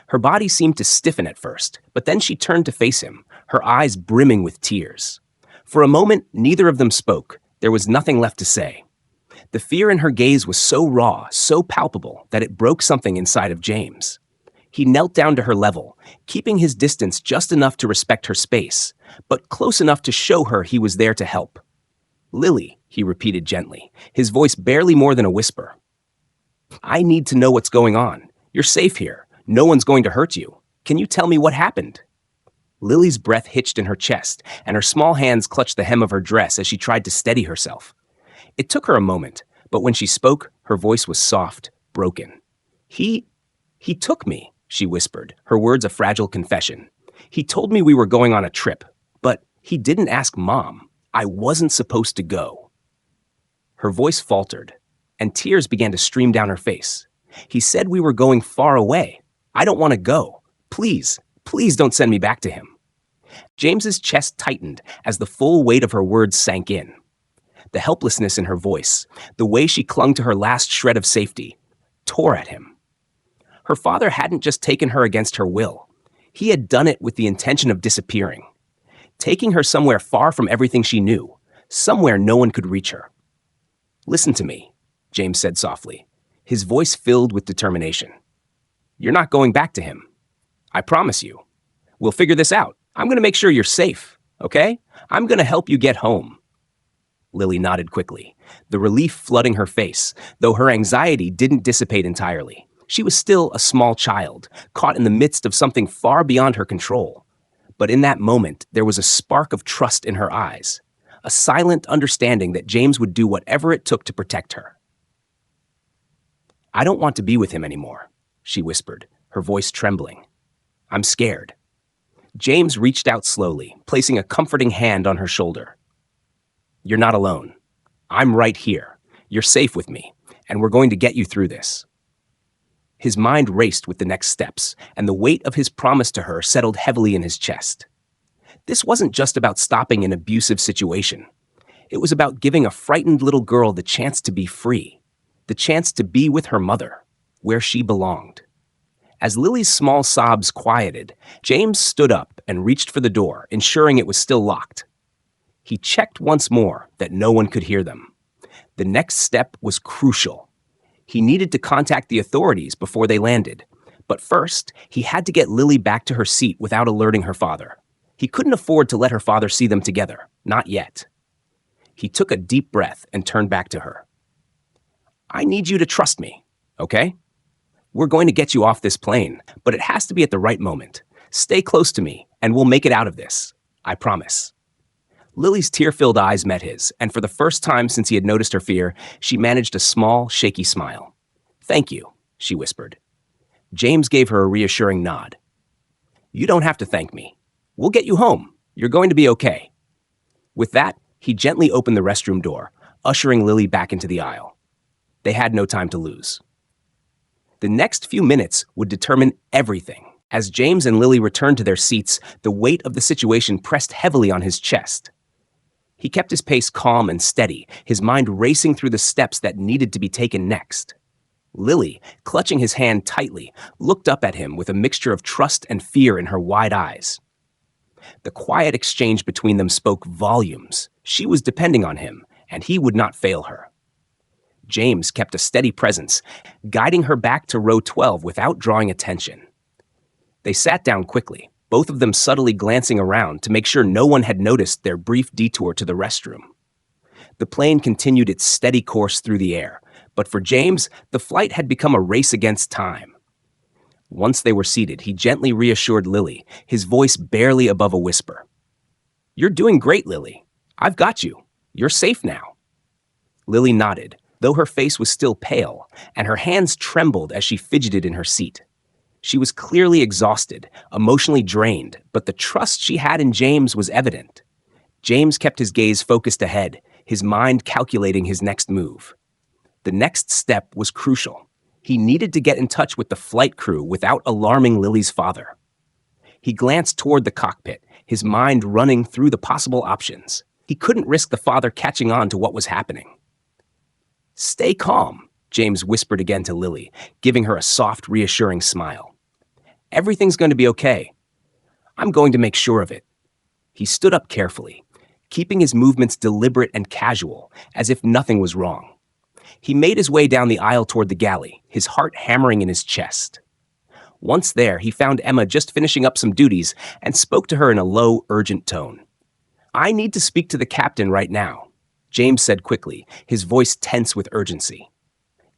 Her body seemed to stiffen at first, but then she turned to face him, her eyes brimming with tears. For a moment, neither of them spoke. There was nothing left to say. The fear in her gaze was so raw, so palpable, that it broke something inside of James. He knelt down to her level, keeping his distance just enough to respect her space, but close enough to show her he was there to help. "Lily," he repeated gently, his voice barely more than a whisper. "I need to know what's going on. You're safe here. No one's going to hurt you. Can you tell me what happened?" Lily's breath hitched in her chest, and her small hands clutched the hem of her dress as she tried to steady herself. It took her a moment, but when she spoke, her voice was soft, broken. He took me," she whispered, her words a fragile confession. "He told me we were going on a trip, but he didn't ask Mom. I wasn't supposed to go." Her voice faltered, and tears began to stream down her face. "He said we were going far away. I don't want to go. Please, please don't send me back to him." James's chest tightened as the full weight of her words sank in. The helplessness in her voice, the way she clung to her last shred of safety, tore at him. Her father hadn't just taken her against her will. He had done it with the intention of disappearing, taking her somewhere far from everything she knew, somewhere no one could reach her. "Listen to me," James said softly, his voice filled with determination. "You're not going back to him. I promise you. We'll figure this out. I'm going to make sure you're safe, okay? I'm going to help you get home." Lily nodded quickly, the relief flooding her face, though her anxiety didn't dissipate entirely. She was still a small child, caught in the midst of something far beyond her control. But in that moment, there was a spark of trust in her eyes, a silent understanding that James would do whatever it took to protect her. I don't want to be with him anymore, she whispered, her voice trembling. I'm scared. James reached out slowly, placing a comforting hand on her shoulder. You're not alone. I'm right here. You're safe with me, and we're going to get you through this. His mind raced with the next steps, and the weight of his promise to her settled heavily in his chest. This wasn't just about stopping an abusive situation. It was about giving a frightened little girl the chance to be free, the chance to be with her mother, where she belonged. As Lily's small sobs quieted, James stood up and reached for the door, ensuring it was still locked. He checked once more that no one could hear them. The next step was crucial. He needed to contact the authorities before they landed. But first, he had to get Lily back to her seat without alerting her father. He couldn't afford to let her father see them together, not yet. He took a deep breath and turned back to her. I need you to trust me, okay? We're going to get you off this plane, but it has to be at the right moment. Stay close to me, and we'll make it out of this. I promise. Lily's tear-filled eyes met his, and for the first time since he had noticed her fear, she managed a small, shaky smile. Thank you, she whispered. James gave her a reassuring nod. You don't have to thank me. We'll get you home. You're going to be okay. With that, he gently opened the restroom door, ushering Lily back into the aisle. They had no time to lose. The next few minutes would determine everything. As James and Lily returned to their seats, the weight of the situation pressed heavily on his chest. He kept his pace calm and steady, his mind racing through the steps that needed to be taken next. Lily, clutching his hand tightly, looked up at him with a mixture of trust and fear in her wide eyes. The quiet exchange between them spoke volumes. She was depending on him, and he would not fail her. James kept a steady presence, guiding her back to row 12 without drawing attention. They sat down quickly, both of them subtly glancing around to make sure no one had noticed their brief detour to the restroom. The plane continued its steady course through the air, but for James, the flight had become a race against time. Once they were seated, he gently reassured Lily, his voice barely above a whisper. You're doing great, Lily. I've got you. You're safe now. Lily nodded, though her face was still pale, and her hands trembled as she fidgeted in her seat. She was clearly exhausted, emotionally drained, but the trust she had in James was evident. James kept his gaze focused ahead, his mind calculating his next move. The next step was crucial. He needed to get in touch with the flight crew without alarming Lily's father. He glanced toward the cockpit, his mind running through the possible options. He couldn't risk the father catching on to what was happening. Stay calm, James whispered again to Lily, giving her a soft, reassuring smile. Everything's going to be okay. I'm going to make sure of it. He stood up carefully, keeping his movements deliberate and casual, as if nothing was wrong. He made his way down the aisle toward the galley, his heart hammering in his chest. Once there, he found Emma just finishing up some duties and spoke to her in a low, urgent tone. I need to speak to the captain right now, James said quickly, his voice tense with urgency.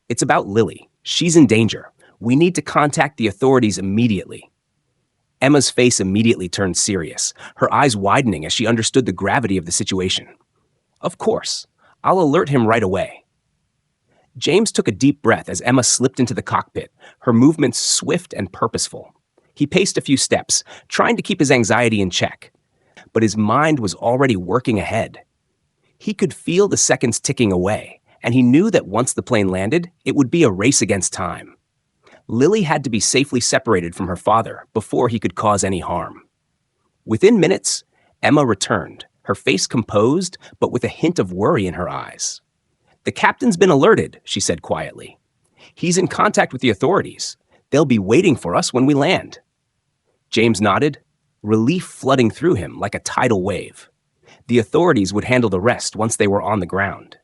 It's about Lily. She's in danger. We need to contact the authorities immediately. Emma's face immediately turned serious, her eyes widening as she understood the gravity of the situation. Of course. I'll alert him right away. James took a deep breath as Emma slipped into the cockpit, her movements swift and purposeful. He paced a few steps, trying to keep his anxiety in check. But his mind was already working ahead. He could feel the seconds ticking away, and he knew that once the plane landed, it would be a race against time. Lily had to be safely separated from her father before he could cause any harm. Within minutes, Emma returned, her face composed, but with a hint of worry in her eyes. The captain's been alerted, she said quietly. He's in contact with the authorities. They'll be waiting for us when we land. James nodded, relief flooding through him like a tidal wave. The authorities would handle the rest once they were on the ground.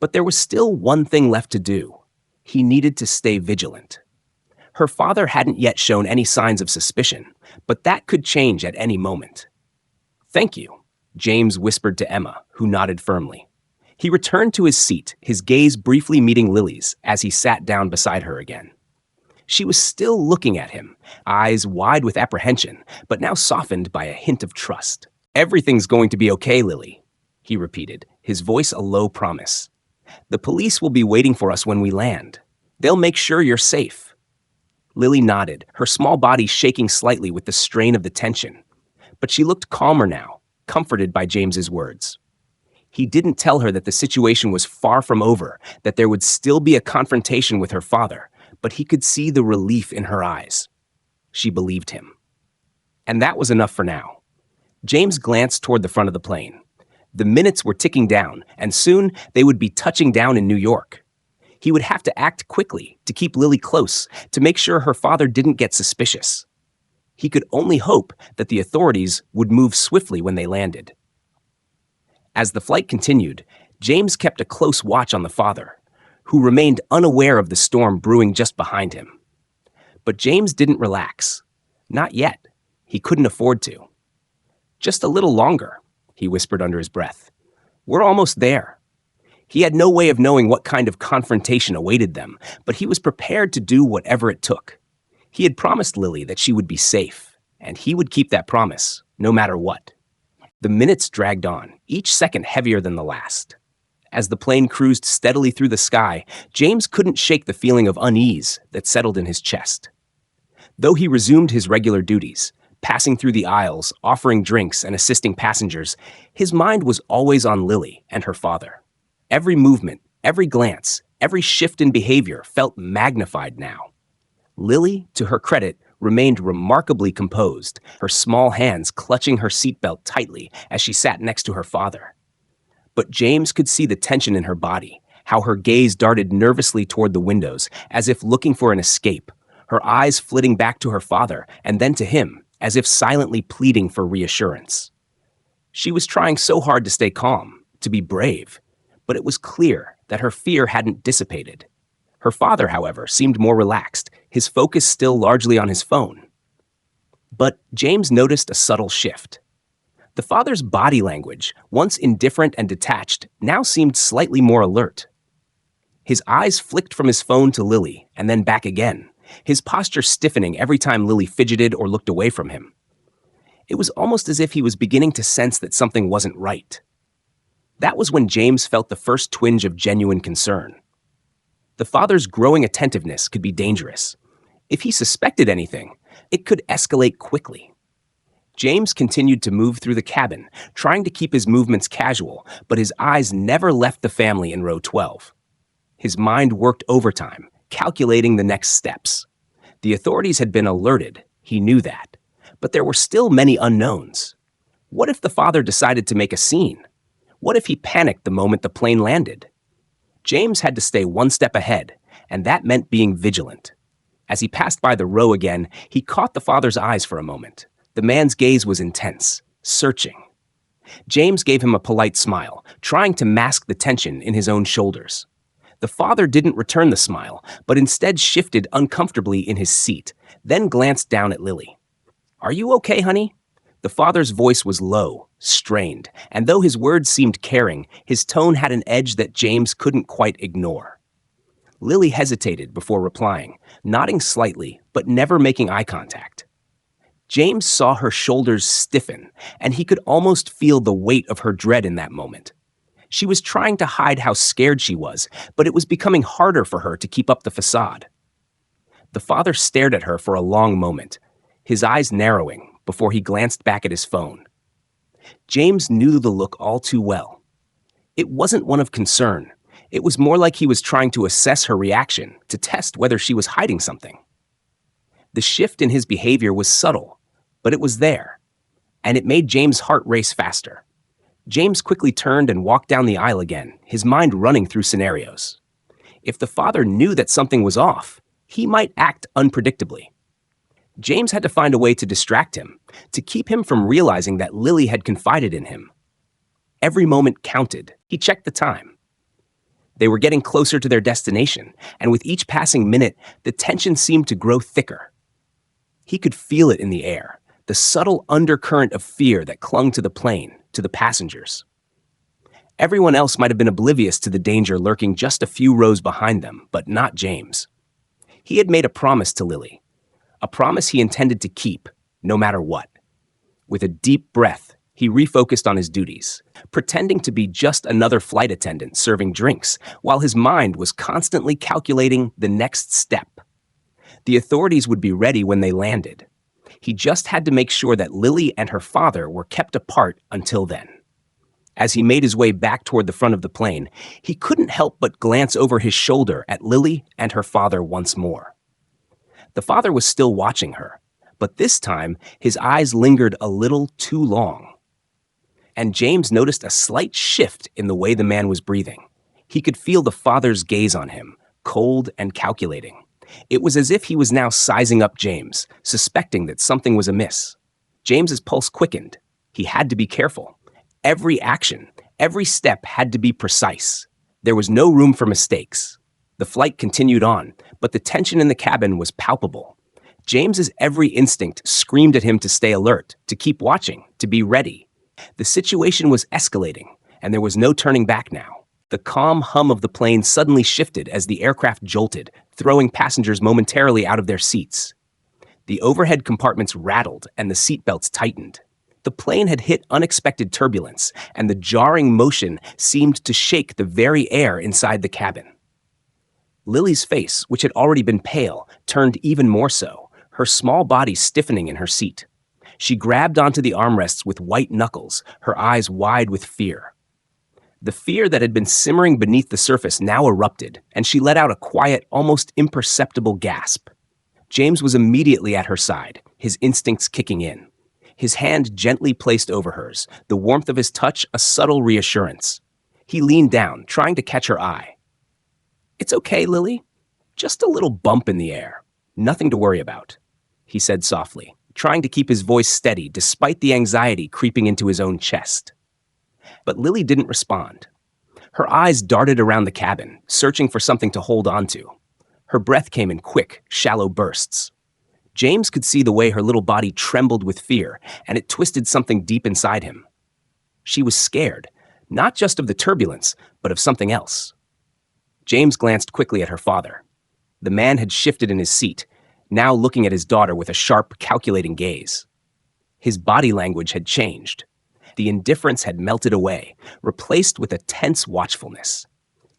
But there was still one thing left to do. He needed to stay vigilant. Her father hadn't yet shown any signs of suspicion, but that could change at any moment. Thank you, James whispered to Emma, who nodded firmly. He returned to his seat, his gaze briefly meeting Lily's as he sat down beside her again. She was still looking at him, eyes wide with apprehension, but now softened by a hint of trust. Everything's going to be okay, Lily, he repeated, his voice a low promise. The police will be waiting for us when we land. They'll make sure you're safe." Lily nodded, her small body shaking slightly with the strain of the tension. But she looked calmer now, comforted by James's words. He didn't tell her that the situation was far from over, that there would still be a confrontation with her father, but he could see the relief in her eyes. She believed him. And that was enough for now. James glanced toward the front of the plane. The minutes were ticking down, and soon they would be touching down in New York. He would have to act quickly to keep Lily close, to make sure her father didn't get suspicious. He could only hope that the authorities would move swiftly when they landed. As the flight continued, James kept a close watch on the father, who remained unaware of the storm brewing just behind him. But James didn't relax. Not yet. He couldn't afford to. "Just a little longer," he whispered under his breath. "We're almost there." He had no way of knowing what kind of confrontation awaited them, but he was prepared to do whatever it took. He had promised Lily that she would be safe, and he would keep that promise, no matter what. The minutes dragged on, each second heavier than the last. As the plane cruised steadily through the sky, James couldn't shake the feeling of unease that settled in his chest. Though he resumed his regular duties, passing through the aisles, offering drinks, and assisting passengers, his mind was always on Lily and her father. Every movement, every glance, every shift in behavior felt magnified now. Lily, to her credit, remained remarkably composed, her small hands clutching her seatbelt tightly as she sat next to her father. But James could see the tension in her body, how her gaze darted nervously toward the windows, as if looking for an escape, her eyes flitting back to her father and then to him, as if silently pleading for reassurance. She was trying so hard to stay calm, to be brave, but it was clear that her fear hadn't dissipated. Her father, however, seemed more relaxed, his focus still largely on his phone. But James noticed a subtle shift. The father's body language, once indifferent and detached, now seemed slightly more alert. His eyes flicked from his phone to Lily and then back again, his posture stiffening every time Lily fidgeted or looked away from him. It was almost as if he was beginning to sense that something wasn't right. That was when James felt the first twinge of genuine concern. The father's growing attentiveness could be dangerous. If he suspected anything, it could escalate quickly. James continued to move through the cabin, trying to keep his movements casual, but his eyes never left the family in row 12. His mind worked overtime, calculating the next steps. The authorities had been alerted, he knew that, but there were still many unknowns. What if the father decided to make a scene? What if he panicked the moment the plane landed? James had to stay one step ahead, and that meant being vigilant. As he passed by the row again, he caught the father's eyes for a moment. The man's gaze was intense, searching. James gave him a polite smile, trying to mask the tension in his own shoulders. The father didn't return the smile, but instead shifted uncomfortably in his seat, then glanced down at Lily. "Are you okay, honey?" The father's voice was low, strained, and though his words seemed caring, his tone had an edge that James couldn't quite ignore. Lily hesitated before replying, nodding slightly, but never making eye contact. James saw her shoulders stiffen, and he could almost feel the weight of her dread in that moment. She was trying to hide how scared she was, but it was becoming harder for her to keep up the facade. The father stared at her for a long moment, his eyes narrowing before he glanced back at his phone. James knew the look all too well. It wasn't one of concern. It was more like he was trying to assess her reaction, to test whether she was hiding something. The shift in his behavior was subtle, but it was there, and it made James' heart race faster. James quickly turned and walked down the aisle again, his mind running through scenarios. If the father knew that something was off, he might act unpredictably. James had to find a way to distract him, to keep him from realizing that Lily had confided in him. Every moment counted. He checked the time. They were getting closer to their destination, and with each passing minute, the tension seemed to grow thicker. He could feel it in the air, the subtle undercurrent of fear that clung to the plane, to the passengers. Everyone else might have been oblivious to the danger lurking just a few rows behind them, but not James. He had made a promise to Lily, a promise he intended to keep, no matter what. With a deep breath, He refocused on his duties, pretending to be just another flight attendant serving drinks, while his mind was constantly calculating the next step. The authorities would be ready when they landed. He just had to make sure that Lily and her father were kept apart until then. As he made his way back toward the front of the plane, he couldn't help but glance over his shoulder at Lily and her father once more. The father was still watching her, but this time his eyes lingered a little too long. And James noticed a slight shift in the way the man was breathing. He could feel the father's gaze on him, cold and calculating. It was as if he was now sizing up James, suspecting that something was amiss. James's pulse quickened. He had to be careful. Every action, every step had to be precise. There was no room for mistakes. The flight continued on, but the tension in the cabin was palpable. James's every instinct screamed at him to stay alert, to keep watching, to be ready. The situation was escalating, and there was no turning back now. The calm hum of the plane suddenly shifted as the aircraft jolted, throwing passengers momentarily out of their seats. The overhead compartments rattled and the seatbelts tightened. The plane had hit unexpected turbulence, and the jarring motion seemed to shake the very air inside the cabin. Lily's face, which had already been pale, turned even more so, her small body stiffening in her seat. She grabbed onto the armrests with white knuckles, her eyes wide with fear. The fear that had been simmering beneath the surface now erupted, and she let out a quiet, almost imperceptible gasp. James was immediately at her side, his instincts kicking in. His hand gently placed over hers, the warmth of his touch a subtle reassurance. He leaned down, trying to catch her eye. "It's okay, Lily. Just a little bump in the air. Nothing to worry about," he said softly, trying to keep his voice steady despite the anxiety creeping into his own chest. But Lily didn't respond. Her eyes darted around the cabin, searching for something to hold on to. Her breath came in quick, shallow bursts. James could see the way her little body trembled with fear, and it twisted something deep inside him. She was scared, not just of the turbulence, but of something else. James glanced quickly at her father. The man had shifted in his seat, now looking at his daughter with a sharp, calculating gaze. His body language had changed. The indifference had melted away, replaced with a tense watchfulness.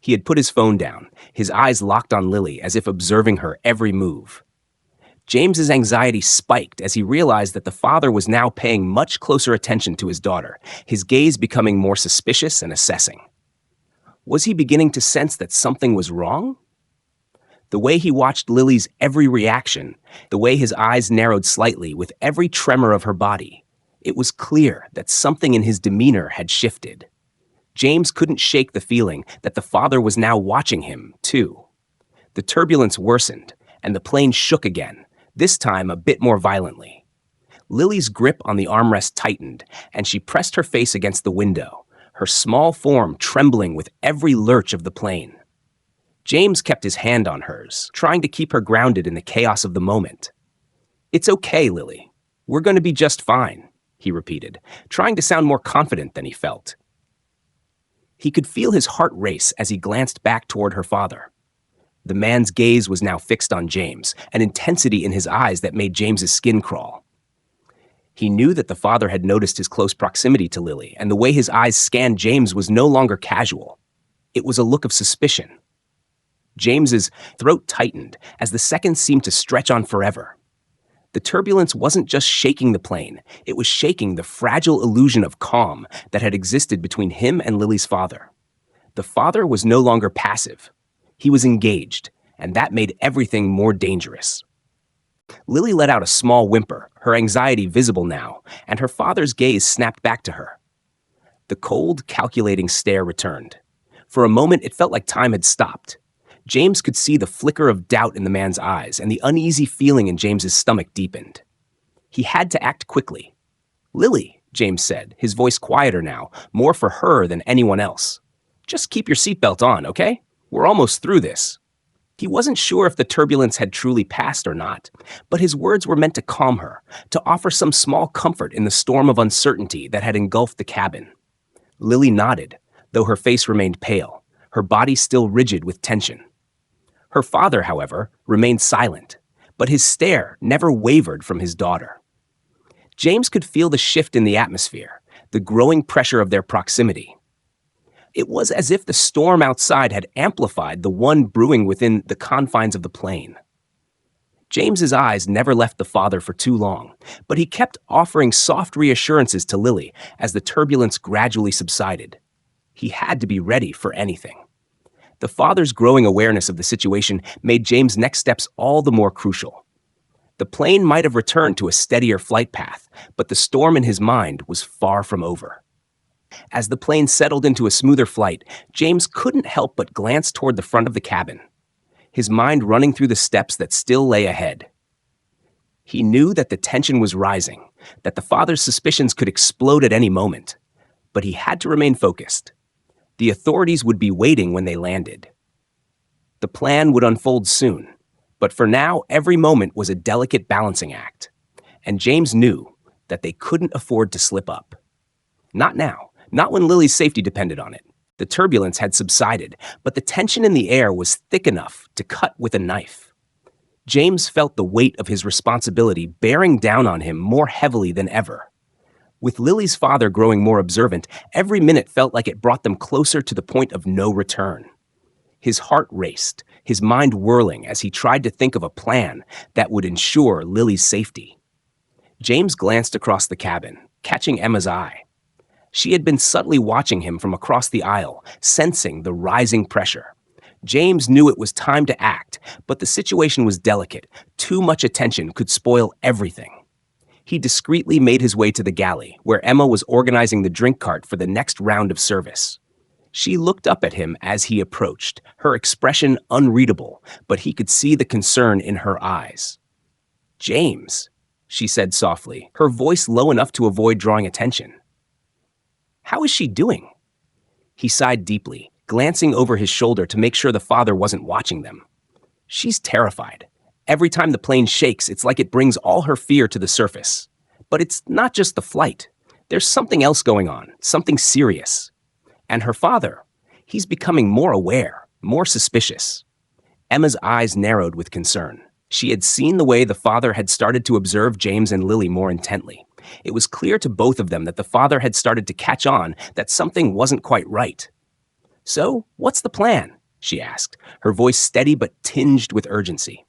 He had put his phone down, his eyes locked on Lily as if observing her every move. James's anxiety spiked as he realized that the father was now paying much closer attention to his daughter, his gaze becoming more suspicious and assessing. Was he beginning to sense that something was wrong? The way he watched Lily's every reaction, the way his eyes narrowed slightly with every tremor of her body, it was clear that something in his demeanor had shifted. James couldn't shake the feeling that the father was now watching him, too. The turbulence worsened, and the plane shook again, this time a bit more violently. Lily's grip on the armrest tightened, and she pressed her face against the window, her small form trembling with every lurch of the plane. James kept his hand on hers, trying to keep her grounded in the chaos of the moment. "It's okay, Lily. We're going to be just fine," he repeated, trying to sound more confident than he felt. He could feel his heart race as he glanced back toward her father. The man's gaze was now fixed on James, an intensity in his eyes that made James's skin crawl. He knew that the father had noticed his close proximity to Lily, and the way his eyes scanned James was no longer casual. It was a look of suspicion. James's throat tightened as the seconds seemed to stretch on forever. The turbulence wasn't just shaking the plane, it was shaking the fragile illusion of calm that had existed between him and Lily's father. The father was no longer passive. He was engaged, and that made everything more dangerous. Lily let out a small whimper, her anxiety visible now, and her father's gaze snapped back to her. The cold, calculating stare returned. For a moment, it felt like time had stopped. James could see the flicker of doubt in the man's eyes, and the uneasy feeling in James's stomach deepened. He had to act quickly. "Lily," James said, his voice quieter now, more for her than anyone else. "Just keep your seatbelt on, okay? We're almost through this." He wasn't sure if the turbulence had truly passed or not, but his words were meant to calm her, to offer some small comfort in the storm of uncertainty that had engulfed the cabin. Lily nodded, though her face remained pale, her body still rigid with tension. Her father, however, remained silent, but his stare never wavered from his daughter. James could feel the shift in the atmosphere, the growing pressure of their proximity. It was as if the storm outside had amplified the one brewing within the confines of the plane. James's eyes never left the father for too long, but he kept offering soft reassurances to Lily as the turbulence gradually subsided. He had to be ready for anything. The father's growing awareness of the situation made James' next steps all the more crucial. The plane might have returned to a steadier flight path, but the storm in his mind was far from over. As the plane settled into a smoother flight, James couldn't help but glance toward the front of the cabin, his mind running through the steps that still lay ahead. He knew that the tension was rising, that the father's suspicions could explode at any moment, but he had to remain focused. The authorities would be waiting when they landed. The plan would unfold soon, but for now, every moment was a delicate balancing act, and James knew that they couldn't afford to slip up. Not now, not when Lily's safety depended on it. The turbulence had subsided, but the tension in the air was thick enough to cut with a knife. James felt the weight of his responsibility bearing down on him more heavily than ever. With Lily's father growing more observant, every minute felt like it brought them closer to the point of no return. His heart raced, his mind whirling as he tried to think of a plan that would ensure Lily's safety. James glanced across the cabin, catching Emma's eye. She had been subtly watching him from across the aisle, sensing the rising pressure. James knew it was time to act, but the situation was delicate. Too much attention could spoil everything. He discreetly made his way to the galley, where Emma was organizing the drink cart for the next round of service. She looked up at him as he approached, her expression unreadable, but he could see the concern in her eyes. "James," she said softly, her voice low enough to avoid drawing attention. "How is she doing?" He sighed deeply, glancing over his shoulder to make sure the father wasn't watching them. "She's terrified. Every time the plane shakes, it's like it brings all her fear to the surface. But it's not just the flight. There's something else going on, something serious. And her father, he's becoming more aware, more suspicious." Emma's eyes narrowed with concern. She had seen the way the father had started to observe James and Lily more intently. It was clear to both of them that the father had started to catch on that something wasn't quite right. "So, what's the plan?" she asked, her voice steady but tinged with urgency.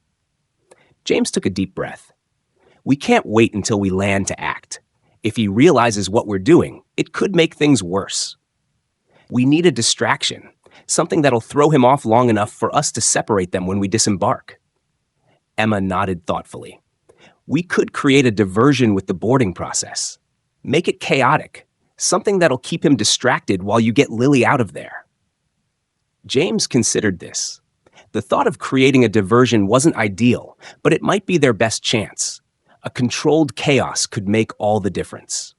James took a deep breath. "We can't wait until we land to act. If he realizes what we're doing, it could make things worse. We need a distraction, something that'll throw him off long enough for us to separate them when we disembark." Emma nodded thoughtfully. "We could create a diversion with the boarding process. Make it chaotic, something that'll keep him distracted while you get Lily out of there." James considered this. The thought of creating a diversion wasn't ideal, but it might be their best chance. A controlled chaos could make all the difference.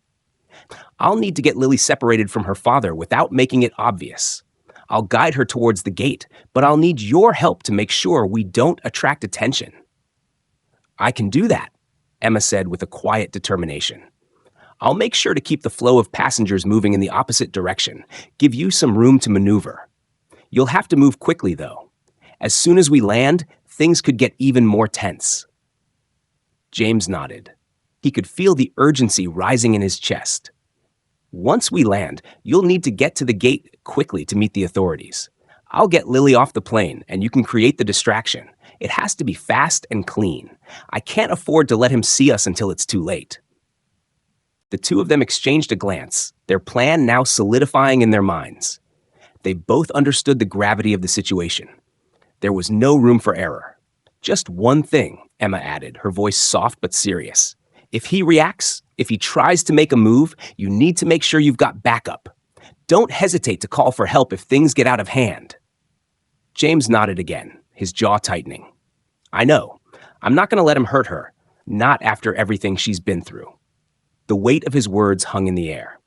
"I'll need to get Lily separated from her father without making it obvious. I'll guide her towards the gate, but I'll need your help to make sure we don't attract attention." "I can do that," Emma said with a quiet determination. "I'll make sure to keep the flow of passengers moving in the opposite direction, give you some room to maneuver. You'll have to move quickly, though. As soon as we land, things could get even more tense." James nodded. He could feel the urgency rising in his chest. "Once we land, you'll need to get to the gate quickly to meet the authorities. I'll get Lily off the plane, and you can create the distraction. It has to be fast and clean. I can't afford to let him see us until it's too late." The two of them exchanged a glance, their plan now solidifying in their minds. They both understood the gravity of the situation. There was no room for error. "Just one thing," Emma added, her voice soft but serious. "If he reacts, if he tries to make a move, you need to make sure you've got backup. Don't hesitate to call for help if things get out of hand." James nodded again, his jaw tightening. "I know. I'm not going to let him hurt her, not after everything she's been through." The weight of his words hung in the air.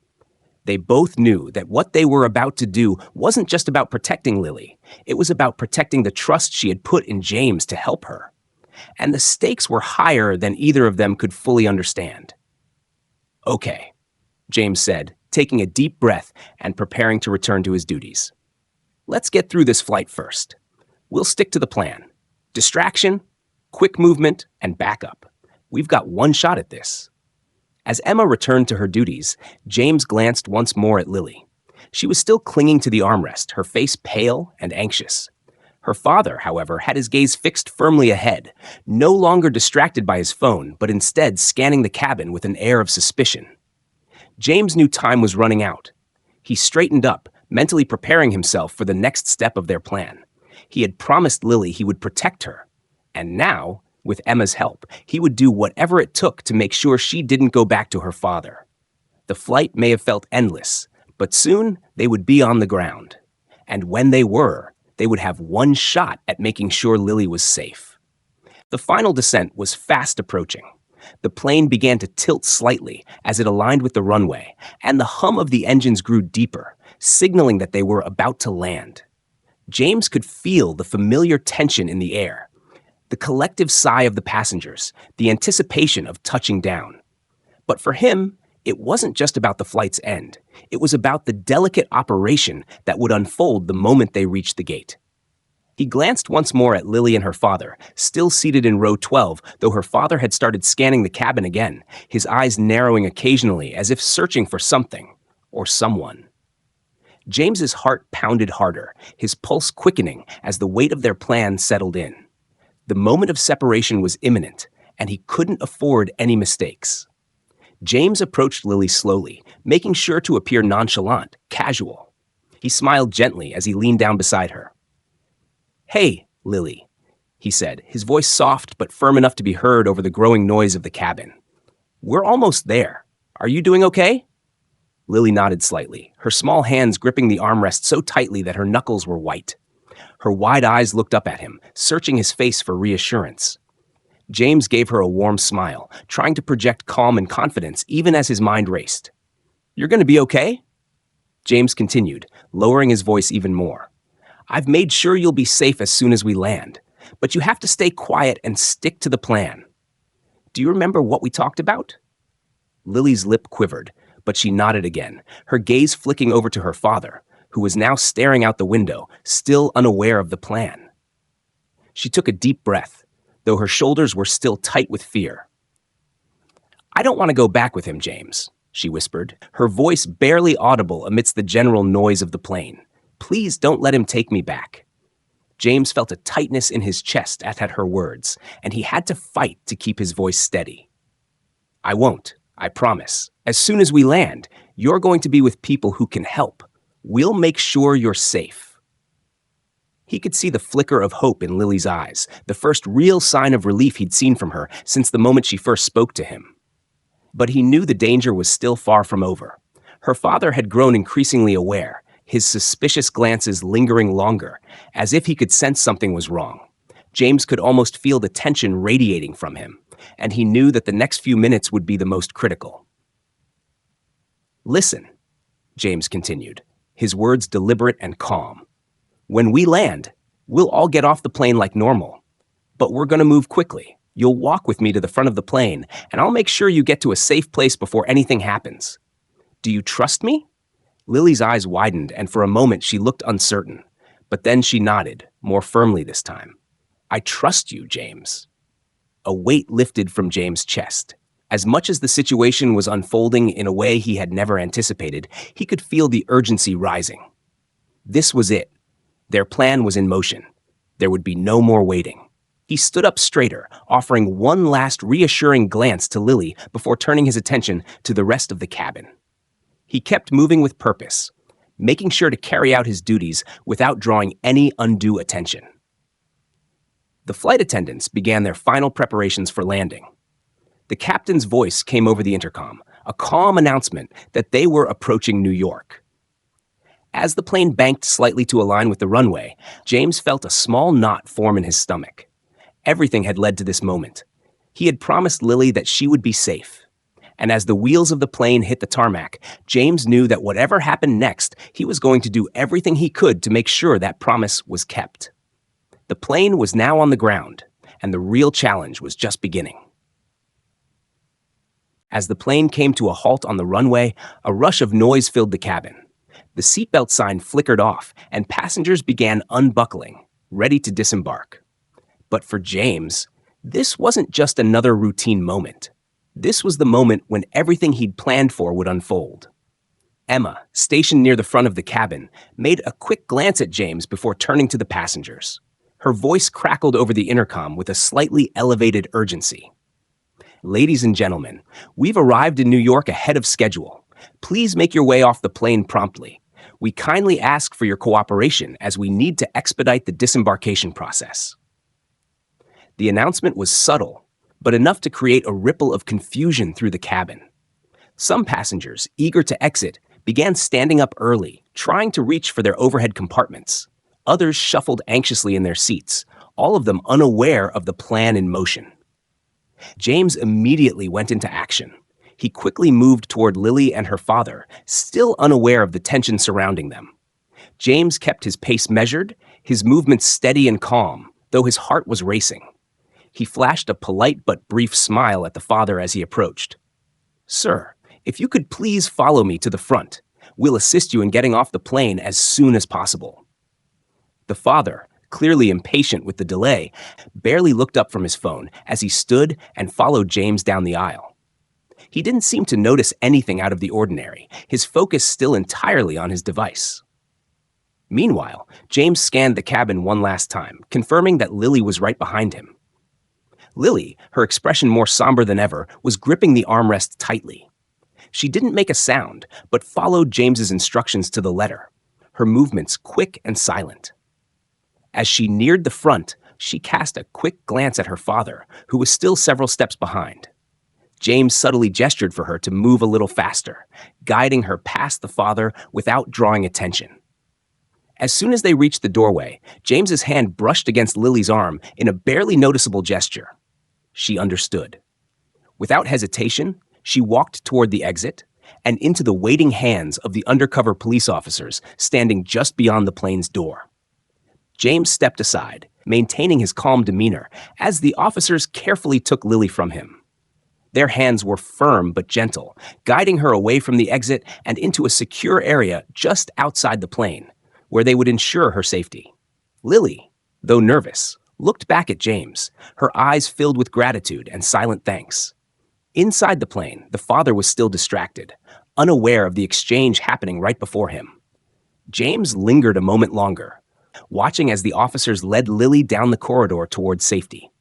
They both knew that what they were about to do wasn't just about protecting Lily. It was about protecting the trust she had put in James to help her. And the stakes were higher than either of them could fully understand. "Okay," James said, taking a deep breath and preparing to return to his duties. "Let's get through this flight first. We'll stick to the plan. Distraction, quick movement, and backup. We've got one shot at this." As Emma returned to her duties, James glanced once more at Lily. She was still clinging to the armrest, her face pale and anxious. Her father, however, had his gaze fixed firmly ahead, no longer distracted by his phone, but instead scanning the cabin with an air of suspicion. James knew time was running out. He straightened up, mentally preparing himself for the next step of their plan. He had promised Lily he would protect her, and now, with Emma's help, he would do whatever it took to make sure she didn't go back to her father. The flight may have felt endless, but soon they would be on the ground. And when they were, they would have one shot at making sure Lily was safe. The final descent was fast approaching. The plane began to tilt slightly as it aligned with the runway, and the hum of the engines grew deeper, signaling that they were about to land. James could feel the familiar tension in the air, the collective sigh of the passengers, the anticipation of touching down. But for him, it wasn't just about the flight's end. It was about the delicate operation that would unfold the moment they reached the gate. He glanced once more at Lily and her father, still seated in row 12, though her father had started scanning the cabin again, his eyes narrowing occasionally as if searching for something or someone. James's heart pounded harder, his pulse quickening as the weight of their plan settled in. The moment of separation was imminent, and he couldn't afford any mistakes. James approached Lily slowly, making sure to appear nonchalant, casual. He smiled gently as he leaned down beside her. "Hey, Lily," he said, his voice soft but firm enough to be heard over the growing noise of the cabin. "We're almost there. Are you doing okay?" Lily nodded slightly, her small hands gripping the armrest so tightly that her knuckles were white. Her wide eyes looked up at him, searching his face for reassurance. James gave her a warm smile, trying to project calm and confidence even as his mind raced. "You're going to be okay?" James continued, lowering his voice even more. "I've made sure you'll be safe as soon as we land, but you have to stay quiet and stick to the plan. Do you remember what we talked about?" Lily's lip quivered, but she nodded again, her gaze flicking over to her father, who was now staring out the window, still unaware of the plan. She took a deep breath, though her shoulders were still tight with fear. "I don't want to go back with him, James," she whispered, her voice barely audible amidst the general noise of the plane. "Please don't let him take me back." James felt a tightness in his chest at her words, and he had to fight to keep his voice steady. "I won't, I promise. As soon as we land, you're going to be with people who can help. We'll make sure you're safe." He could see the flicker of hope in Lily's eyes, the first real sign of relief he'd seen from her since the moment she first spoke to him. But he knew the danger was still far from over. Her father had grown increasingly aware, his suspicious glances lingering longer, as if he could sense something was wrong. James could almost feel the tension radiating from him, and he knew that the next few minutes would be the most critical. "Listen," James continued, his words deliberate and calm. "When we land, we'll all get off the plane like normal. But we're going to move quickly. You'll walk with me to the front of the plane, and I'll make sure you get to a safe place before anything happens. Do you trust me?" Lily's eyes widened, and for a moment she looked uncertain. But then she nodded, more firmly this time. "I trust you, James." A weight lifted from James' chest. As much as the situation was unfolding in a way he had never anticipated, he could feel the urgency rising. This was it. Their plan was in motion. There would be no more waiting. He stood up straighter, offering one last reassuring glance to Lily before turning his attention to the rest of the cabin. He kept moving with purpose, making sure to carry out his duties without drawing any undue attention. The flight attendants began their final preparations for landing. The captain's voice came over the intercom, a calm announcement that they were approaching New York. As the plane banked slightly to align with the runway, James felt a small knot form in his stomach. Everything had led to this moment. He had promised Lily that she would be safe. And as the wheels of the plane hit the tarmac, James knew that whatever happened next, he was going to do everything he could to make sure that promise was kept. The plane was now on the ground, and the real challenge was just beginning. As the plane came to a halt on the runway, a rush of noise filled the cabin. The seatbelt sign flickered off, and passengers began unbuckling, ready to disembark. But for James, this wasn't just another routine moment. This was the moment when everything he'd planned for would unfold. Emma, stationed near the front of the cabin, made a quick glance at James before turning to the passengers. Her voice crackled over the intercom with a slightly elevated urgency. Ladies and gentlemen, we've arrived in New York ahead of schedule. Please make your way off the plane promptly. We kindly ask for your cooperation as we need to expedite the disembarkation process. The announcement was subtle, but enough to create a ripple of confusion through the cabin. Some passengers, eager to exit, began standing up early, trying to reach for their overhead compartments. Others shuffled anxiously in their seats, all of them unaware of the plan in motion. James immediately went into action. He quickly moved toward Lily and her father, still unaware of the tension surrounding them. James kept his pace measured, his movements steady and calm, though his heart was racing. He flashed a polite but brief smile at the father as he approached. "Sir, if you could please follow me to the front. We'll assist you in getting off the plane as soon as possible." The father, clearly impatient with the delay, barely looked up from his phone as he stood and followed James down the aisle. He didn't seem to notice anything out of the ordinary, his focus still entirely on his device. Meanwhile, James scanned the cabin one last time, confirming that Lily was right behind him. Lily, her expression more somber than ever, was gripping the armrest tightly. She didn't make a sound, but followed James's instructions to the letter, her movements quick and silent. As she neared the front, she cast a quick glance at her father, who was still several steps behind. James subtly gestured for her to move a little faster, guiding her past the father without drawing attention. As soon as they reached the doorway, James's hand brushed against Lily's arm in a barely noticeable gesture. She understood. Without hesitation, she walked toward the exit and into the waiting hands of the undercover police officers standing just beyond the plane's door. James stepped aside, maintaining his calm demeanor, as the officers carefully took Lily from him. Their hands were firm but gentle, guiding her away from the exit and into a secure area just outside the plane, where they would ensure her safety. Lily, though nervous, looked back at James, her eyes filled with gratitude and silent thanks. Inside the plane, the father was still distracted, unaware of the exchange happening right before him. James lingered a moment longer, watching as the officers led Lily down the corridor towards safety.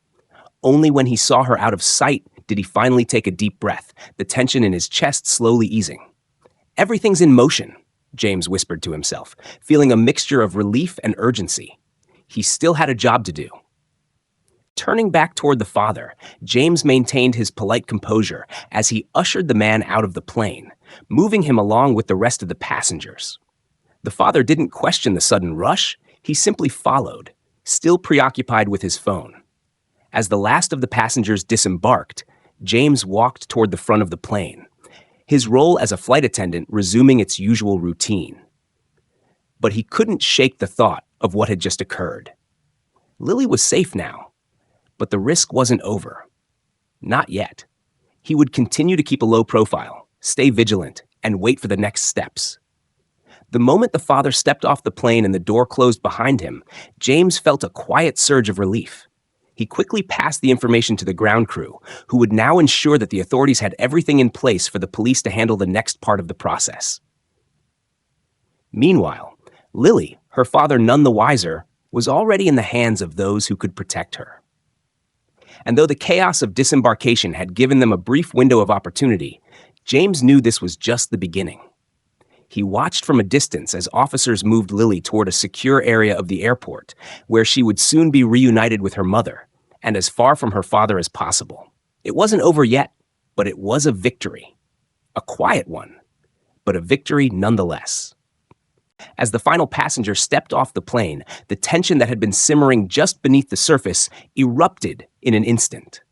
Only when he saw her out of sight did he finally take a deep breath, the tension in his chest slowly easing. "Everything's in motion," James whispered to himself, feeling a mixture of relief and urgency. He still had a job to do. Turning back toward the father, James maintained his polite composure as he ushered the man out of the plane, moving him along with the rest of the passengers. The father didn't question the sudden rush, he simply followed, still preoccupied with his phone. As the last of the passengers disembarked, James walked toward the front of the plane, his role as a flight attendant resuming its usual routine. But he couldn't shake the thought of what had just occurred. Lily was safe now, but the risk wasn't over. Not yet. He would continue to keep a low profile, stay vigilant, and wait for the next steps. The moment the father stepped off the plane and the door closed behind him, James felt a quiet surge of relief. He quickly passed the information to the ground crew, who would now ensure that the authorities had everything in place for the police to handle the next part of the process. Meanwhile, Lily, her father none the wiser, was already in the hands of those who could protect her. And though the chaos of disembarkation had given them a brief window of opportunity, James knew this was just the beginning. He watched from a distance as officers moved Lily toward a secure area of the airport, where she would soon be reunited with her mother, and as far from her father as possible. It wasn't over yet, but it was a victory. A quiet one, but a victory nonetheless. As the final passenger stepped off the plane, the tension that had been simmering just beneath the surface erupted in an instant.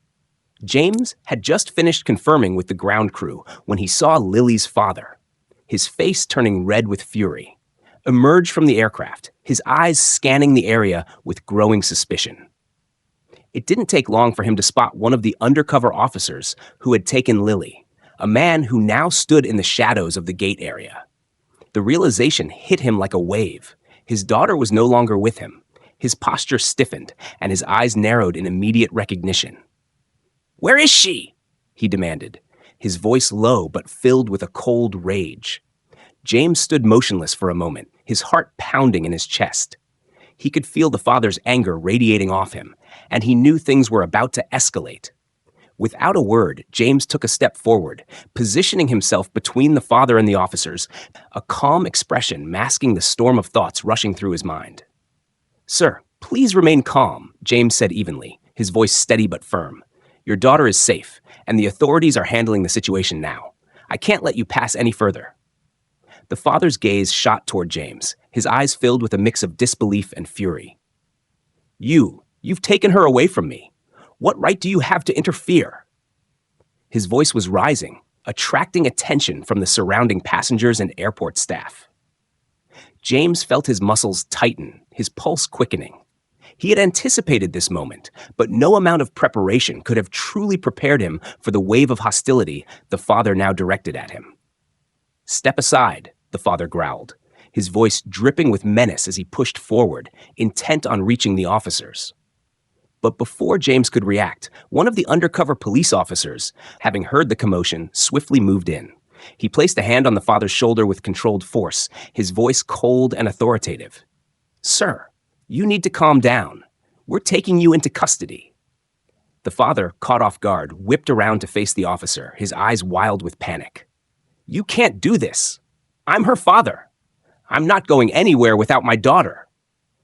James had just finished confirming with the ground crew when he saw Lily's father, his face turning red with fury, emerge from the aircraft, his eyes scanning the area with growing suspicion. It didn't take long for him to spot one of the undercover officers who had taken Lily, a man who now stood in the shadows of the gate area. The realization hit him like a wave. His daughter was no longer with him. His posture stiffened, and his eyes narrowed in immediate recognition. "Where is she?" he demanded, his voice low but filled with a cold rage. James stood motionless for a moment, his heart pounding in his chest. He could feel the father's anger radiating off him, and he knew things were about to escalate. Without a word, James took a step forward, positioning himself between the father and the officers, a calm expression masking the storm of thoughts rushing through his mind. "Sir, please remain calm," James said evenly, his voice steady but firm. "Your daughter is safe, and the authorities are handling the situation now. I can't let you pass any further." The father's gaze shot toward James, his eyes filled with a mix of disbelief and fury. You've taken her away from me. What right do you have to interfere?" His voice was rising, attracting attention from the surrounding passengers and airport staff. James felt his muscles tighten, his pulse quickening. He had anticipated this moment, but no amount of preparation could have truly prepared him for the wave of hostility the father now directed at him. "Step aside," the father growled, his voice dripping with menace as he pushed forward, intent on reaching the officers. But before James could react, one of the undercover police officers, having heard the commotion, swiftly moved in. He placed a hand on the father's shoulder with controlled force, his voice cold and authoritative. "Sir, you need to calm down. We're taking you into custody." The father, caught off guard, whipped around to face the officer, his eyes wild with panic. "You can't do this. I'm her father. I'm not going anywhere without my daughter."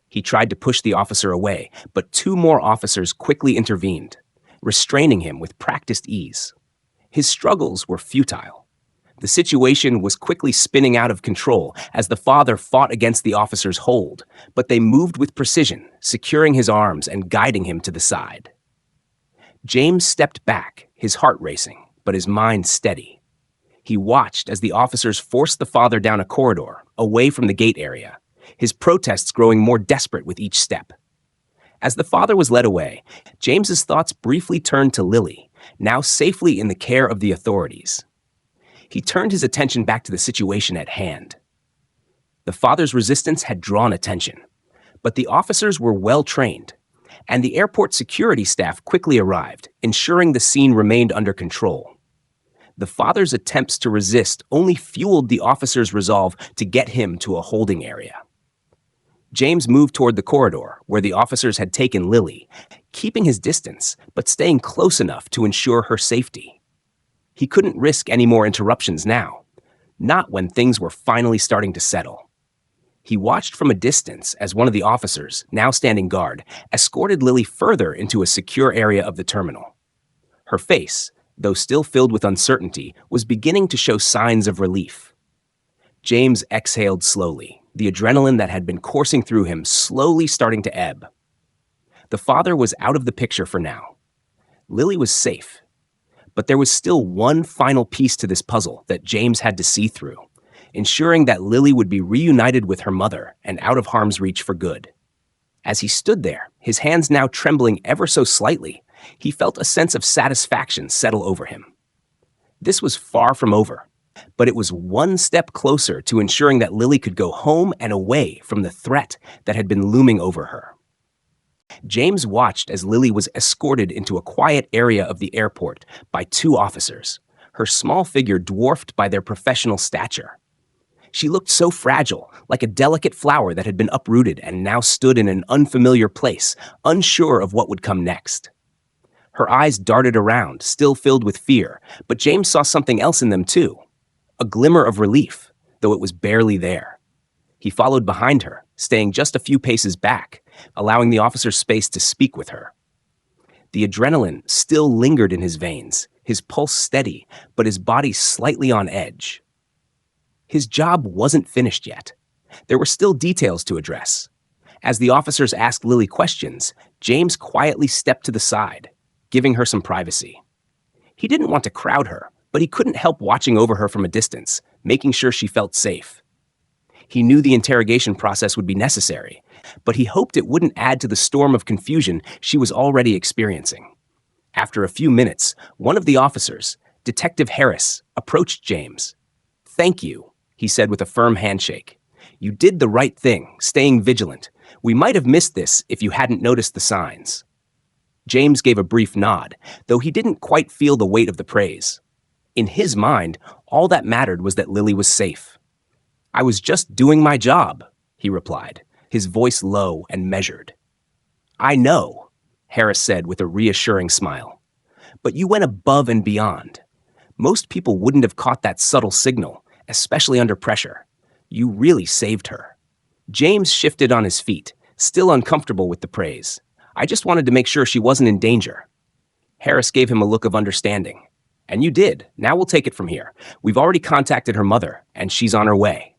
He tried to push the officer away, but two more officers quickly intervened, restraining him with practiced ease. His struggles were futile. The situation was quickly spinning out of control as the father fought against the officer's hold, but they moved with precision, securing his arms and guiding him to the side. James stepped back, his heart racing, but his mind steady. He watched as the officers forced the father down a corridor, away from the gate area, his protests growing more desperate with each step. As the father was led away, James's thoughts briefly turned to Lily, now safely in the care of the authorities. He turned his attention back to the situation at hand. The father's resistance had drawn attention, but the officers were well trained, and the airport security staff quickly arrived, ensuring the scene remained under control. The father's attempts to resist only fueled the officers' resolve to get him to a holding area. James moved toward the corridor where the officers had taken Lily, keeping his distance but staying close enough to ensure her safety. He couldn't risk any more interruptions now, not when things were finally starting to settle. He watched from a distance as one of the officers, now standing guard, escorted Lily further into a secure area of the terminal. Her face, though still filled with uncertainty, was beginning to show signs of relief. James exhaled slowly, the adrenaline that had been coursing through him slowly starting to ebb. The father was out of the picture for now. Lily was safe. But there was still one final piece to this puzzle that James had to see through, ensuring that Lily would be reunited with her mother and out of harm's reach for good. As he stood there, his hands now trembling ever so slightly, he felt a sense of satisfaction settle over him. This was far from over, but it was one step closer to ensuring that Lily could go home and away from the threat that had been looming over her. James watched as Lily was escorted into a quiet area of the airport by two officers, her small figure dwarfed by their professional stature. She looked so fragile, like a delicate flower that had been uprooted and now stood in an unfamiliar place, unsure of what would come next. Her eyes darted around, still filled with fear, but James saw something else in them too, a glimmer of relief, though it was barely there. He followed behind her, staying just a few paces back, allowing the officer's space to speak with her. The adrenaline still lingered in his veins, his pulse steady, but his body slightly on edge. His job wasn't finished yet. There were still details to address. As the officers asked Lily questions, James quietly stepped to the side, giving her some privacy. He didn't want to crowd her, but he couldn't help watching over her from a distance, making sure she felt safe. He knew the interrogation process would be necessary, but he hoped it wouldn't add to the storm of confusion she was already experiencing. After a few minutes, one of the officers, Detective Harris, approached James. "Thank you," he said with a firm handshake. "You did the right thing, staying vigilant. We might have missed this if you hadn't noticed the signs." James gave a brief nod, though he didn't quite feel the weight of the praise. In his mind, all that mattered was that Lily was safe. "I was just doing my job," he replied, his voice low and measured. "I know," Harris said with a reassuring smile. "But you went above and beyond. Most people wouldn't have caught that subtle signal, especially under pressure. You really saved her." James shifted on his feet, still uncomfortable with the praise. "I just wanted to make sure she wasn't in danger." Harris gave him a look of understanding. "And you did. Now we'll take it from here. We've already contacted her mother, and she's on her way."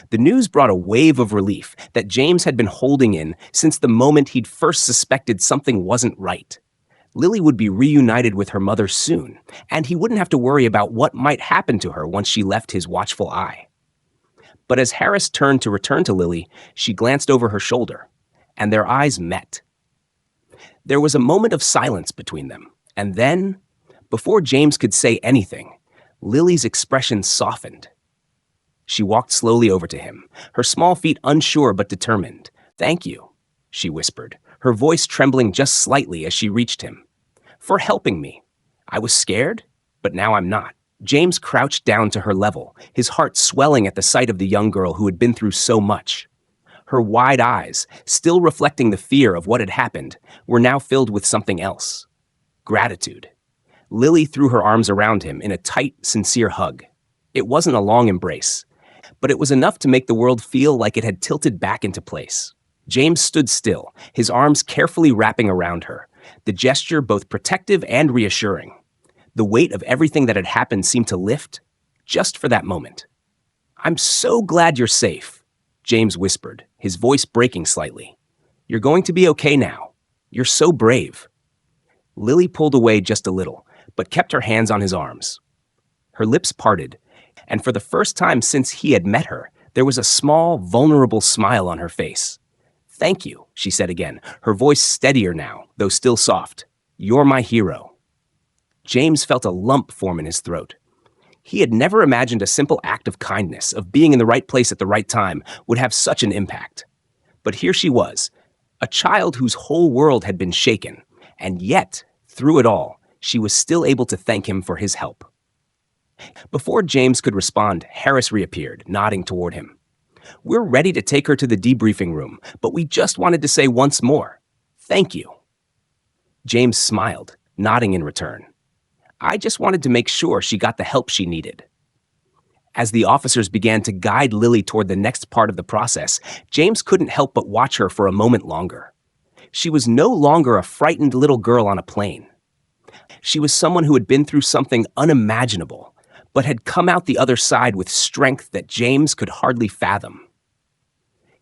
The news brought a wave of relief that James had been holding in since the moment he'd first suspected something wasn't right. Lily would be reunited with her mother soon, and he wouldn't have to worry about what might happen to her once she left his watchful eye. But as Harris turned to return to Lily, she glanced over her shoulder, and their eyes met. There was a moment of silence between them, and then, before James could say anything, Lily's expression softened. She walked slowly over to him, her small feet unsure but determined. "Thank you," she whispered, her voice trembling just slightly as she reached him. "For helping me. I was scared, but now I'm not." James crouched down to her level, his heart swelling at the sight of the young girl who had been through so much. Her wide eyes, still reflecting the fear of what had happened, were now filled with something else. Gratitude. Lily threw her arms around him in a tight, sincere hug. It wasn't a long embrace, but it was enough to make the world feel like it had tilted back into place. James stood still, his arms carefully wrapping around her, the gesture both protective and reassuring. The weight of everything that had happened seemed to lift, just for that moment. "I'm so glad you're safe," James whispered, his voice breaking slightly. "You're going to be okay now. You're so brave." Lily pulled away just a little, but kept her hands on his arms. Her lips parted, and for the first time since he had met her, there was a small, vulnerable smile on her face. "Thank you," she said again, her voice steadier now, though still soft. "You're my hero." James felt a lump form in his throat. He had never imagined a simple act of kindness, of being in the right place at the right time, would have such an impact. But here she was, a child whose whole world had been shaken, and yet, through it all, she was still able to thank him for his help. Before James could respond, Harris reappeared, nodding toward him. "We're ready to take her to the debriefing room, but we just wanted to say once more, thank you." James smiled, nodding in return. "I just wanted to make sure she got the help she needed." As the officers began to guide Lily toward the next part of the process, James couldn't help but watch her for a moment longer. She was no longer a frightened little girl on a plane. She was someone who had been through something unimaginable, but had come out the other side with strength that James could hardly fathom.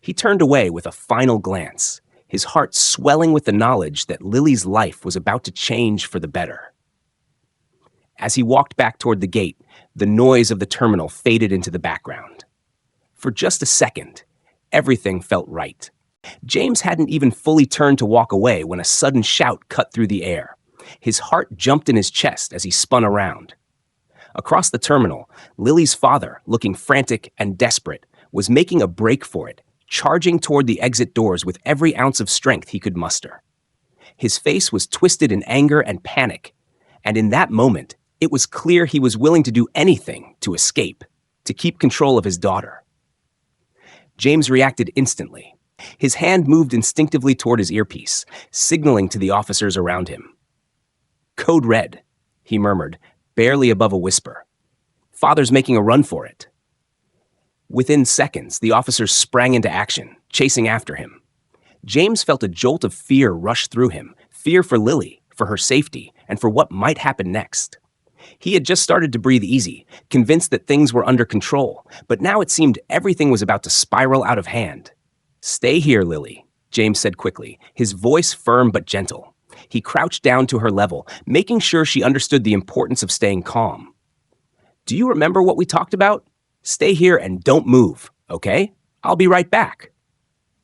He turned away with a final glance, his heart swelling with the knowledge that Lily's life was about to change for the better. As he walked back toward the gate, the noise of the terminal faded into the background. For just a second, everything felt right. James hadn't even fully turned to walk away when a sudden shout cut through the air. His heart jumped in his chest as he spun around. Across the terminal, Lily's father, looking frantic and desperate, was making a break for it, charging toward the exit doors with every ounce of strength he could muster. His face was twisted in anger and panic, and in that moment, it was clear he was willing to do anything to escape, to keep control of his daughter. James reacted instantly. His hand moved instinctively toward his earpiece, signaling to the officers around him. "Code red," he murmured, barely above a whisper. "Father's making a run for it." Within seconds, the officers sprang into action, chasing after him. James felt a jolt of fear rush through him, fear for Lily, for her safety, and for what might happen next. He had just started to breathe easy, convinced that things were under control, but now it seemed everything was about to spiral out of hand. "Stay here, Lily," James said quickly, his voice firm but gentle. He crouched down to her level, making sure she understood the importance of staying calm. "Do you remember what we talked about? Stay here and don't move, okay? I'll be right back."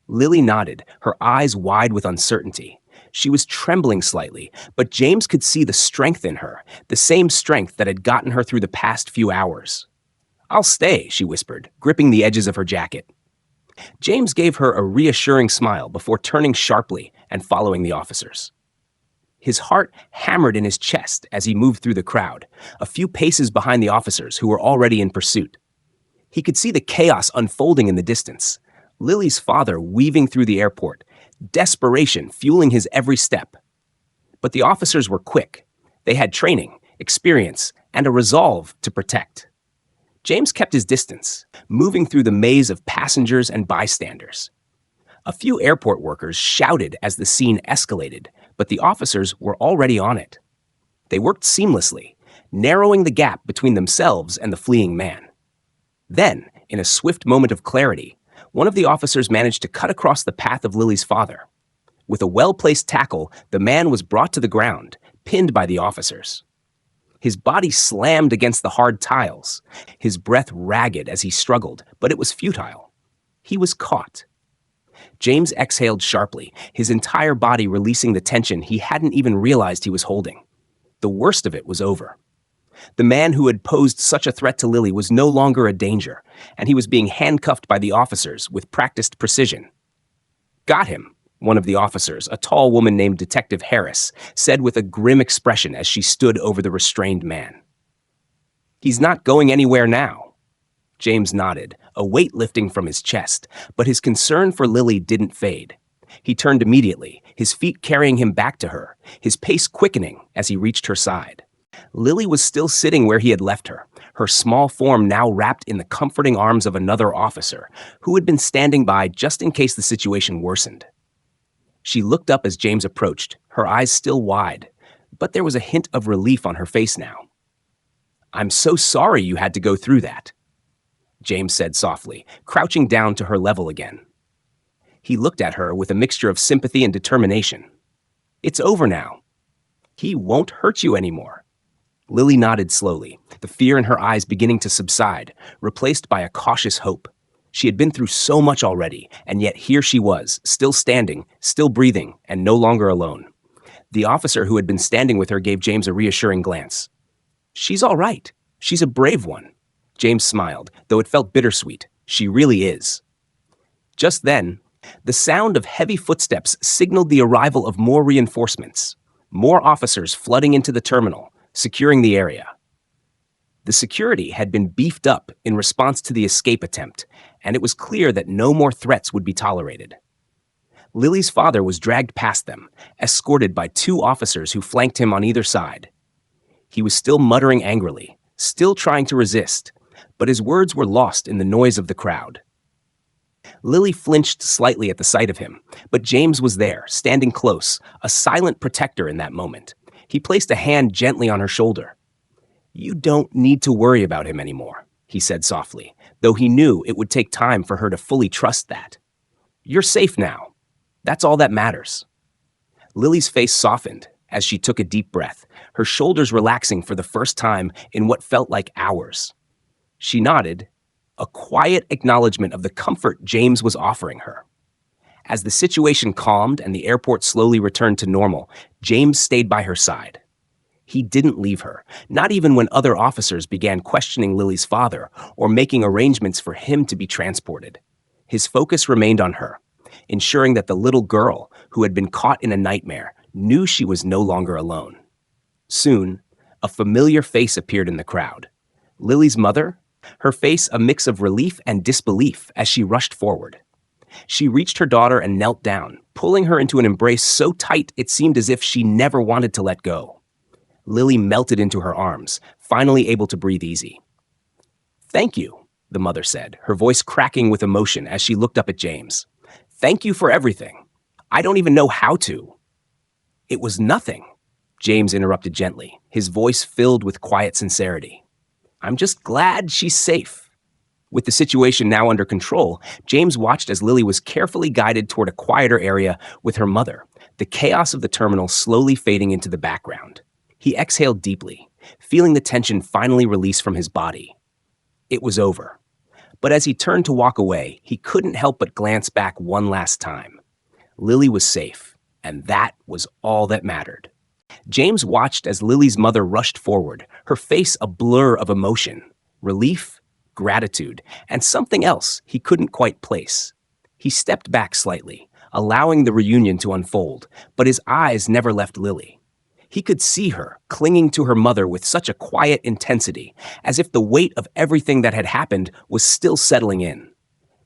Lily nodded, her eyes wide with uncertainty. She was trembling slightly, but James could see the strength in her, the same strength that had gotten her through the past few hours. "I'll stay," she whispered, gripping the edges of her jacket. James gave her a reassuring smile before turning sharply and following the officers. His heart hammered in his chest as he moved through the crowd, a few paces behind the officers who were already in pursuit. He could see the chaos unfolding in the distance. Lily's father weaving through the airport, desperation fueling his every step. But the officers were quick. They had training, experience, and a resolve to protect. James kept his distance, moving through the maze of passengers and bystanders. A few airport workers shouted as the scene escalated, but the officers were already on it. They worked seamlessly, narrowing the gap between themselves and the fleeing man. Then, in a swift moment of clarity, one of the officers managed to cut across the path of Lily's father. With a well-placed tackle, the man was brought to the ground, pinned by the officers. His body slammed against the hard tiles, his breath ragged as he struggled, but it was futile. He was caught. James exhaled sharply, his entire body releasing the tension he hadn't even realized he was holding. The worst of it was over. The man who had posed such a threat to Lily was no longer a danger, and he was being handcuffed by the officers with practiced precision. "Got him," one of the officers, a tall woman named Detective Harris, said with a grim expression as she stood over the restrained man. "He's not going anywhere now." James nodded, a weight lifting from his chest, but his concern for Lily didn't fade. He turned immediately, his feet carrying him back to her, his pace quickening as he reached her side. Lily was still sitting where he had left her, her small form now wrapped in the comforting arms of another officer, who had been standing by just in case the situation worsened. She looked up as James approached, her eyes still wide, but there was a hint of relief on her face now. "I'm so sorry you had to go through that," James said softly, crouching down to her level again. He looked at her with a mixture of sympathy and determination. "It's over now. He won't hurt you anymore." Lily nodded slowly, the fear in her eyes beginning to subside, replaced by a cautious hope. She had been through so much already, and yet here she was, still standing, still breathing, and no longer alone. The officer who had been standing with her gave James a reassuring glance. "She's all right. She's a brave one." James smiled, though it felt bittersweet. "She really is." Just then, the sound of heavy footsteps signaled the arrival of more reinforcements. More officers flooding into the terminal, securing the area. The security had been beefed up in response to the escape attempt, and it was clear that no more threats would be tolerated. Lily's father was dragged past them, escorted by two officers who flanked him on either side. He was still muttering angrily, still trying to resist, but his words were lost in the noise of the crowd. Lily flinched slightly at the sight of him, but James was there, standing close, a silent protector in that moment. He placed a hand gently on her shoulder. "You don't need to worry about him anymore," he said softly, though he knew it would take time for her to fully trust that. "You're safe now. That's all that matters." Lily's face softened as she took a deep breath, her shoulders relaxing for the first time in what felt like hours. She nodded, a quiet acknowledgement of the comfort James was offering her. As the situation calmed and the airport slowly returned to normal, James stayed by her side. He didn't leave her, not even when other officers began questioning Lily's father or making arrangements for him to be transported. His focus remained on her, ensuring that the little girl, who had been caught in a nightmare, knew she was no longer alone. Soon, a familiar face appeared in the crowd. Lily's mother, her face a mix of relief and disbelief as she rushed forward. She reached her daughter and knelt down, pulling her into an embrace so tight it seemed as if she never wanted to let go. Lily melted into her arms, finally able to breathe easy. "Thank you," the mother said, her voice cracking with emotion as she looked up at James. "Thank you for everything. I don't even know how to." "It was nothing," James interrupted gently, his voice filled with quiet sincerity. "I'm just glad she's safe." With the situation now under control, James watched as Lily was carefully guided toward a quieter area with her mother, the chaos of the terminal slowly fading into the background. He exhaled deeply, feeling the tension finally release from his body. It was over. But as he turned to walk away, he couldn't help but glance back one last time. Lily was safe, and that was all that mattered. James watched as Lily's mother rushed forward, her face a blur of emotion, relief, gratitude, and something else he couldn't quite place. He stepped back slightly, allowing the reunion to unfold, but his eyes never left Lily. He could see her, clinging to her mother with such a quiet intensity, as if the weight of everything that had happened was still settling in.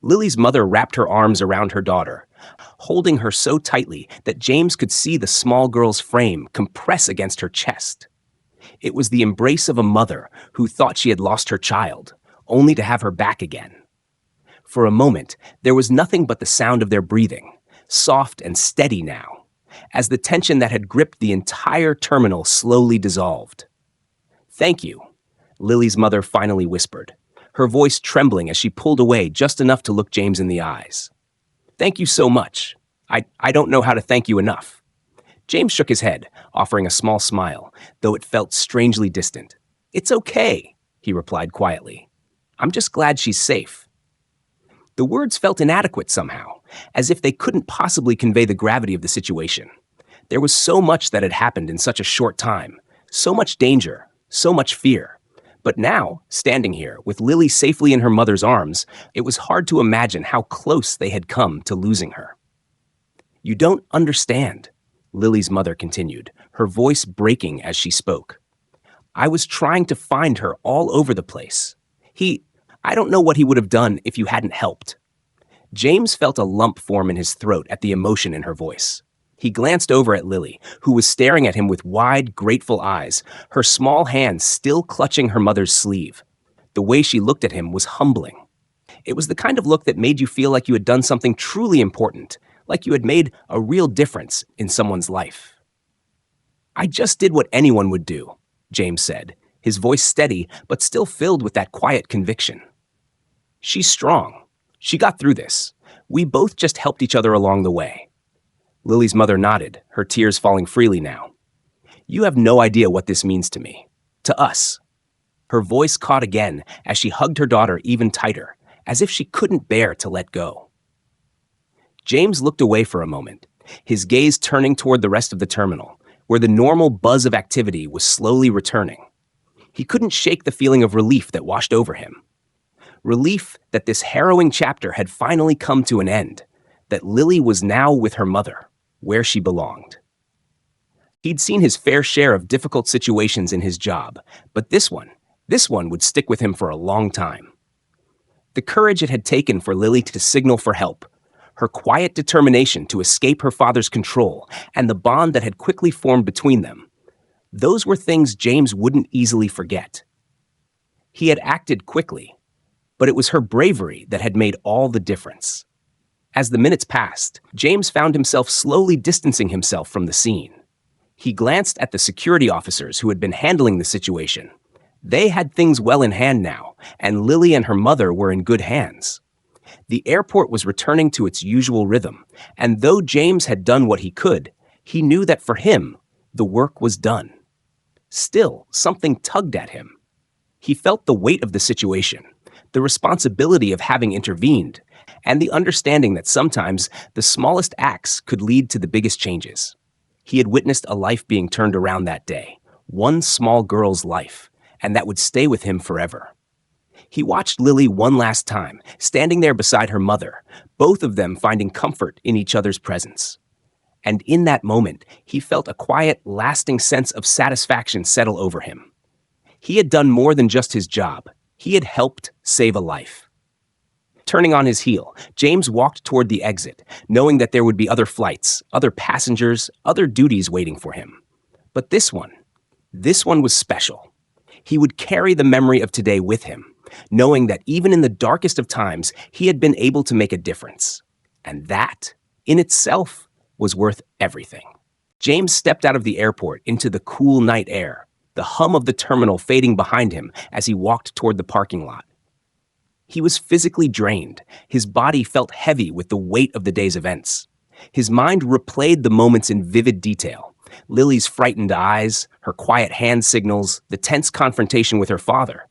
Lily's mother wrapped her arms around her daughter, holding her so tightly that James could see the small girl's frame compress against her chest. It was the embrace of a mother who thought she had lost her child, only to have her back again. For a moment, there was nothing but the sound of their breathing, soft and steady now, as the tension that had gripped the entire terminal slowly dissolved. "Thank you," Lily's mother finally whispered, her voice trembling as she pulled away just enough to look James in the eyes. "Thank you so much. I don't know how to thank you enough." James shook his head, offering a small smile, though it felt strangely distant. "It's okay," he replied quietly. "I'm just glad she's safe." The words felt inadequate somehow, as if they couldn't possibly convey the gravity of the situation. There was so much that had happened in such a short time, so much danger, so much fear. But now, standing here, with Lily safely in her mother's arms, it was hard to imagine how close they had come to losing her. "You don't understand," Lily's mother continued, her voice breaking as she spoke. "I was trying to find her all over the place. I don't know what he would have done if you hadn't helped." James felt a lump form in his throat at the emotion in her voice. He glanced over at Lily, who was staring at him with wide, grateful eyes, her small hand still clutching her mother's sleeve. The way she looked at him was humbling. It was the kind of look that made you feel like you had done something truly important, like you had made a real difference in someone's life. "I just did what anyone would do," James said, his voice steady but still filled with that quiet conviction. "She's strong. She got through this. We both just helped each other along the way." Lily's mother nodded, her tears falling freely now. "You have no idea what this means to me. To us." Her voice caught again as she hugged her daughter even tighter, as if she couldn't bear to let go. James looked away for a moment, his gaze turning toward the rest of the terminal, where the normal buzz of activity was slowly returning. He couldn't shake the feeling of relief that washed over him. Relief that this harrowing chapter had finally come to an end, that Lily was now with her mother, where she belonged. He'd seen his fair share of difficult situations in his job, but this one would stick with him for a long time. The courage it had taken for Lily to signal for help, her quiet determination to escape her father's control, and the bond that had quickly formed between them, those were things James wouldn't easily forget. He had acted quickly, but it was her bravery that had made all the difference. As the minutes passed, James found himself slowly distancing himself from the scene. He glanced at the security officers who had been handling the situation. They had things well in hand now, and Lily and her mother were in good hands. The airport was returning to its usual rhythm, and though James had done what he could, he knew that for him, the work was done. Still, something tugged at him. He felt the weight of the situation, the responsibility of having intervened, and the understanding that sometimes the smallest acts could lead to the biggest changes. He had witnessed a life being turned around that day, one small girl's life, and that would stay with him forever. He watched Lily one last time, standing there beside her mother, both of them finding comfort in each other's presence. And in that moment, he felt a quiet, lasting sense of satisfaction settle over him. He had done more than just his job. He had helped save a life. Turning on his heel, James walked toward the exit, knowing that there would be other flights, other passengers, other duties waiting for him. But this one was special. He would carry the memory of today with him, knowing that even in the darkest of times, he had been able to make a difference. And that, in itself, was worth everything. James stepped out of the airport into the cool night air, the hum of the terminal fading behind him as he walked toward the parking lot. He was physically drained. His body felt heavy with the weight of the day's events. His mind replayed the moments in vivid detail. Lily's frightened eyes, her quiet hand signals, the tense confrontation with her father.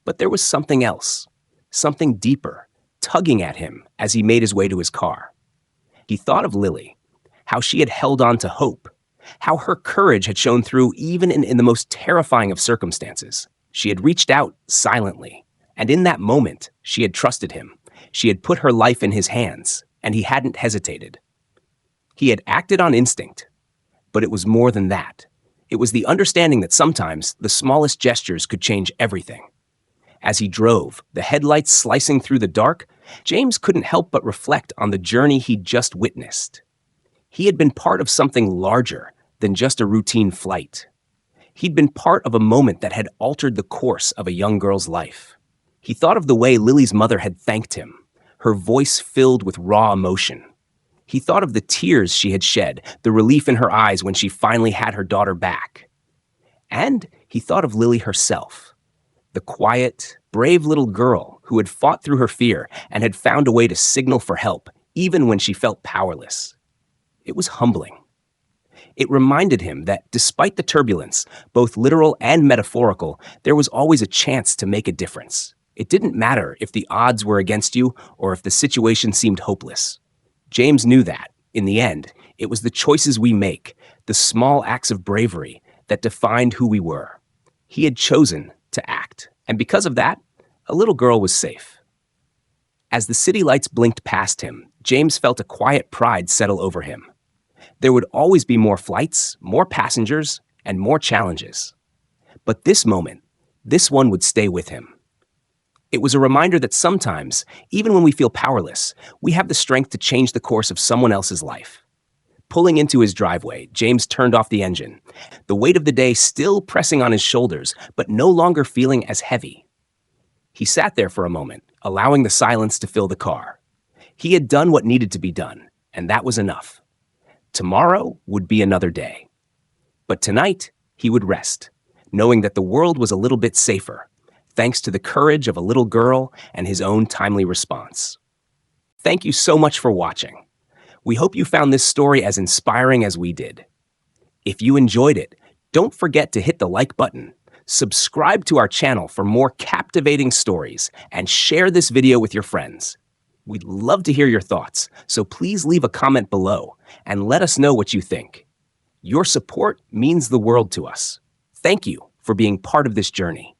But there was something else, something deeper, tugging at him as he made his way to his car. He thought of Lily, how she had held on to hope, how her courage had shown through even in the most terrifying of circumstances. She had reached out silently, and in that moment, she had trusted him. She had put her life in his hands, and he hadn't hesitated. He had acted on instinct, but it was more than that. It was the understanding that sometimes the smallest gestures could change everything. As he drove, the headlights slicing through the dark, James couldn't help but reflect on the journey he'd just witnessed. He had been part of something larger than just a routine flight. He'd been part of a moment that had altered the course of a young girl's life. He thought of the way Lily's mother had thanked him, her voice filled with raw emotion. He thought of the tears she had shed, the relief in her eyes when she finally had her daughter back. And he thought of Lily herself, the quiet, brave little girl who had fought through her fear and had found a way to signal for help, even when she felt powerless. It was humbling. It reminded him that despite the turbulence, both literal and metaphorical, there was always a chance to make a difference. It didn't matter if the odds were against you or if the situation seemed hopeless. James knew that, in the end, it was the choices we make, the small acts of bravery, that defined who we were. He had chosen to act, and because of that, a little girl was safe. As the city lights blinked past him, James felt a quiet pride settle over him. There would always be more flights, more passengers, and more challenges. But this moment, this one would stay with him. It was a reminder that sometimes, even when we feel powerless, we have the strength to change the course of someone else's life. Pulling into his driveway, James turned off the engine, the weight of the day still pressing on his shoulders, but no longer feeling as heavy. He sat there for a moment, allowing the silence to fill the car. He had done what needed to be done, and that was enough. Tomorrow would be another day. But tonight, he would rest, knowing that the world was a little bit safer, thanks to the courage of a little girl and his own timely response. Thank you so much for watching. We hope you found this story as inspiring as we did. If you enjoyed it, don't forget to hit the like button, subscribe to our channel for more captivating stories, and share this video with your friends. We'd love to hear your thoughts, so please leave a comment below and let us know what you think. Your support means the world to us. Thank you for being part of this journey.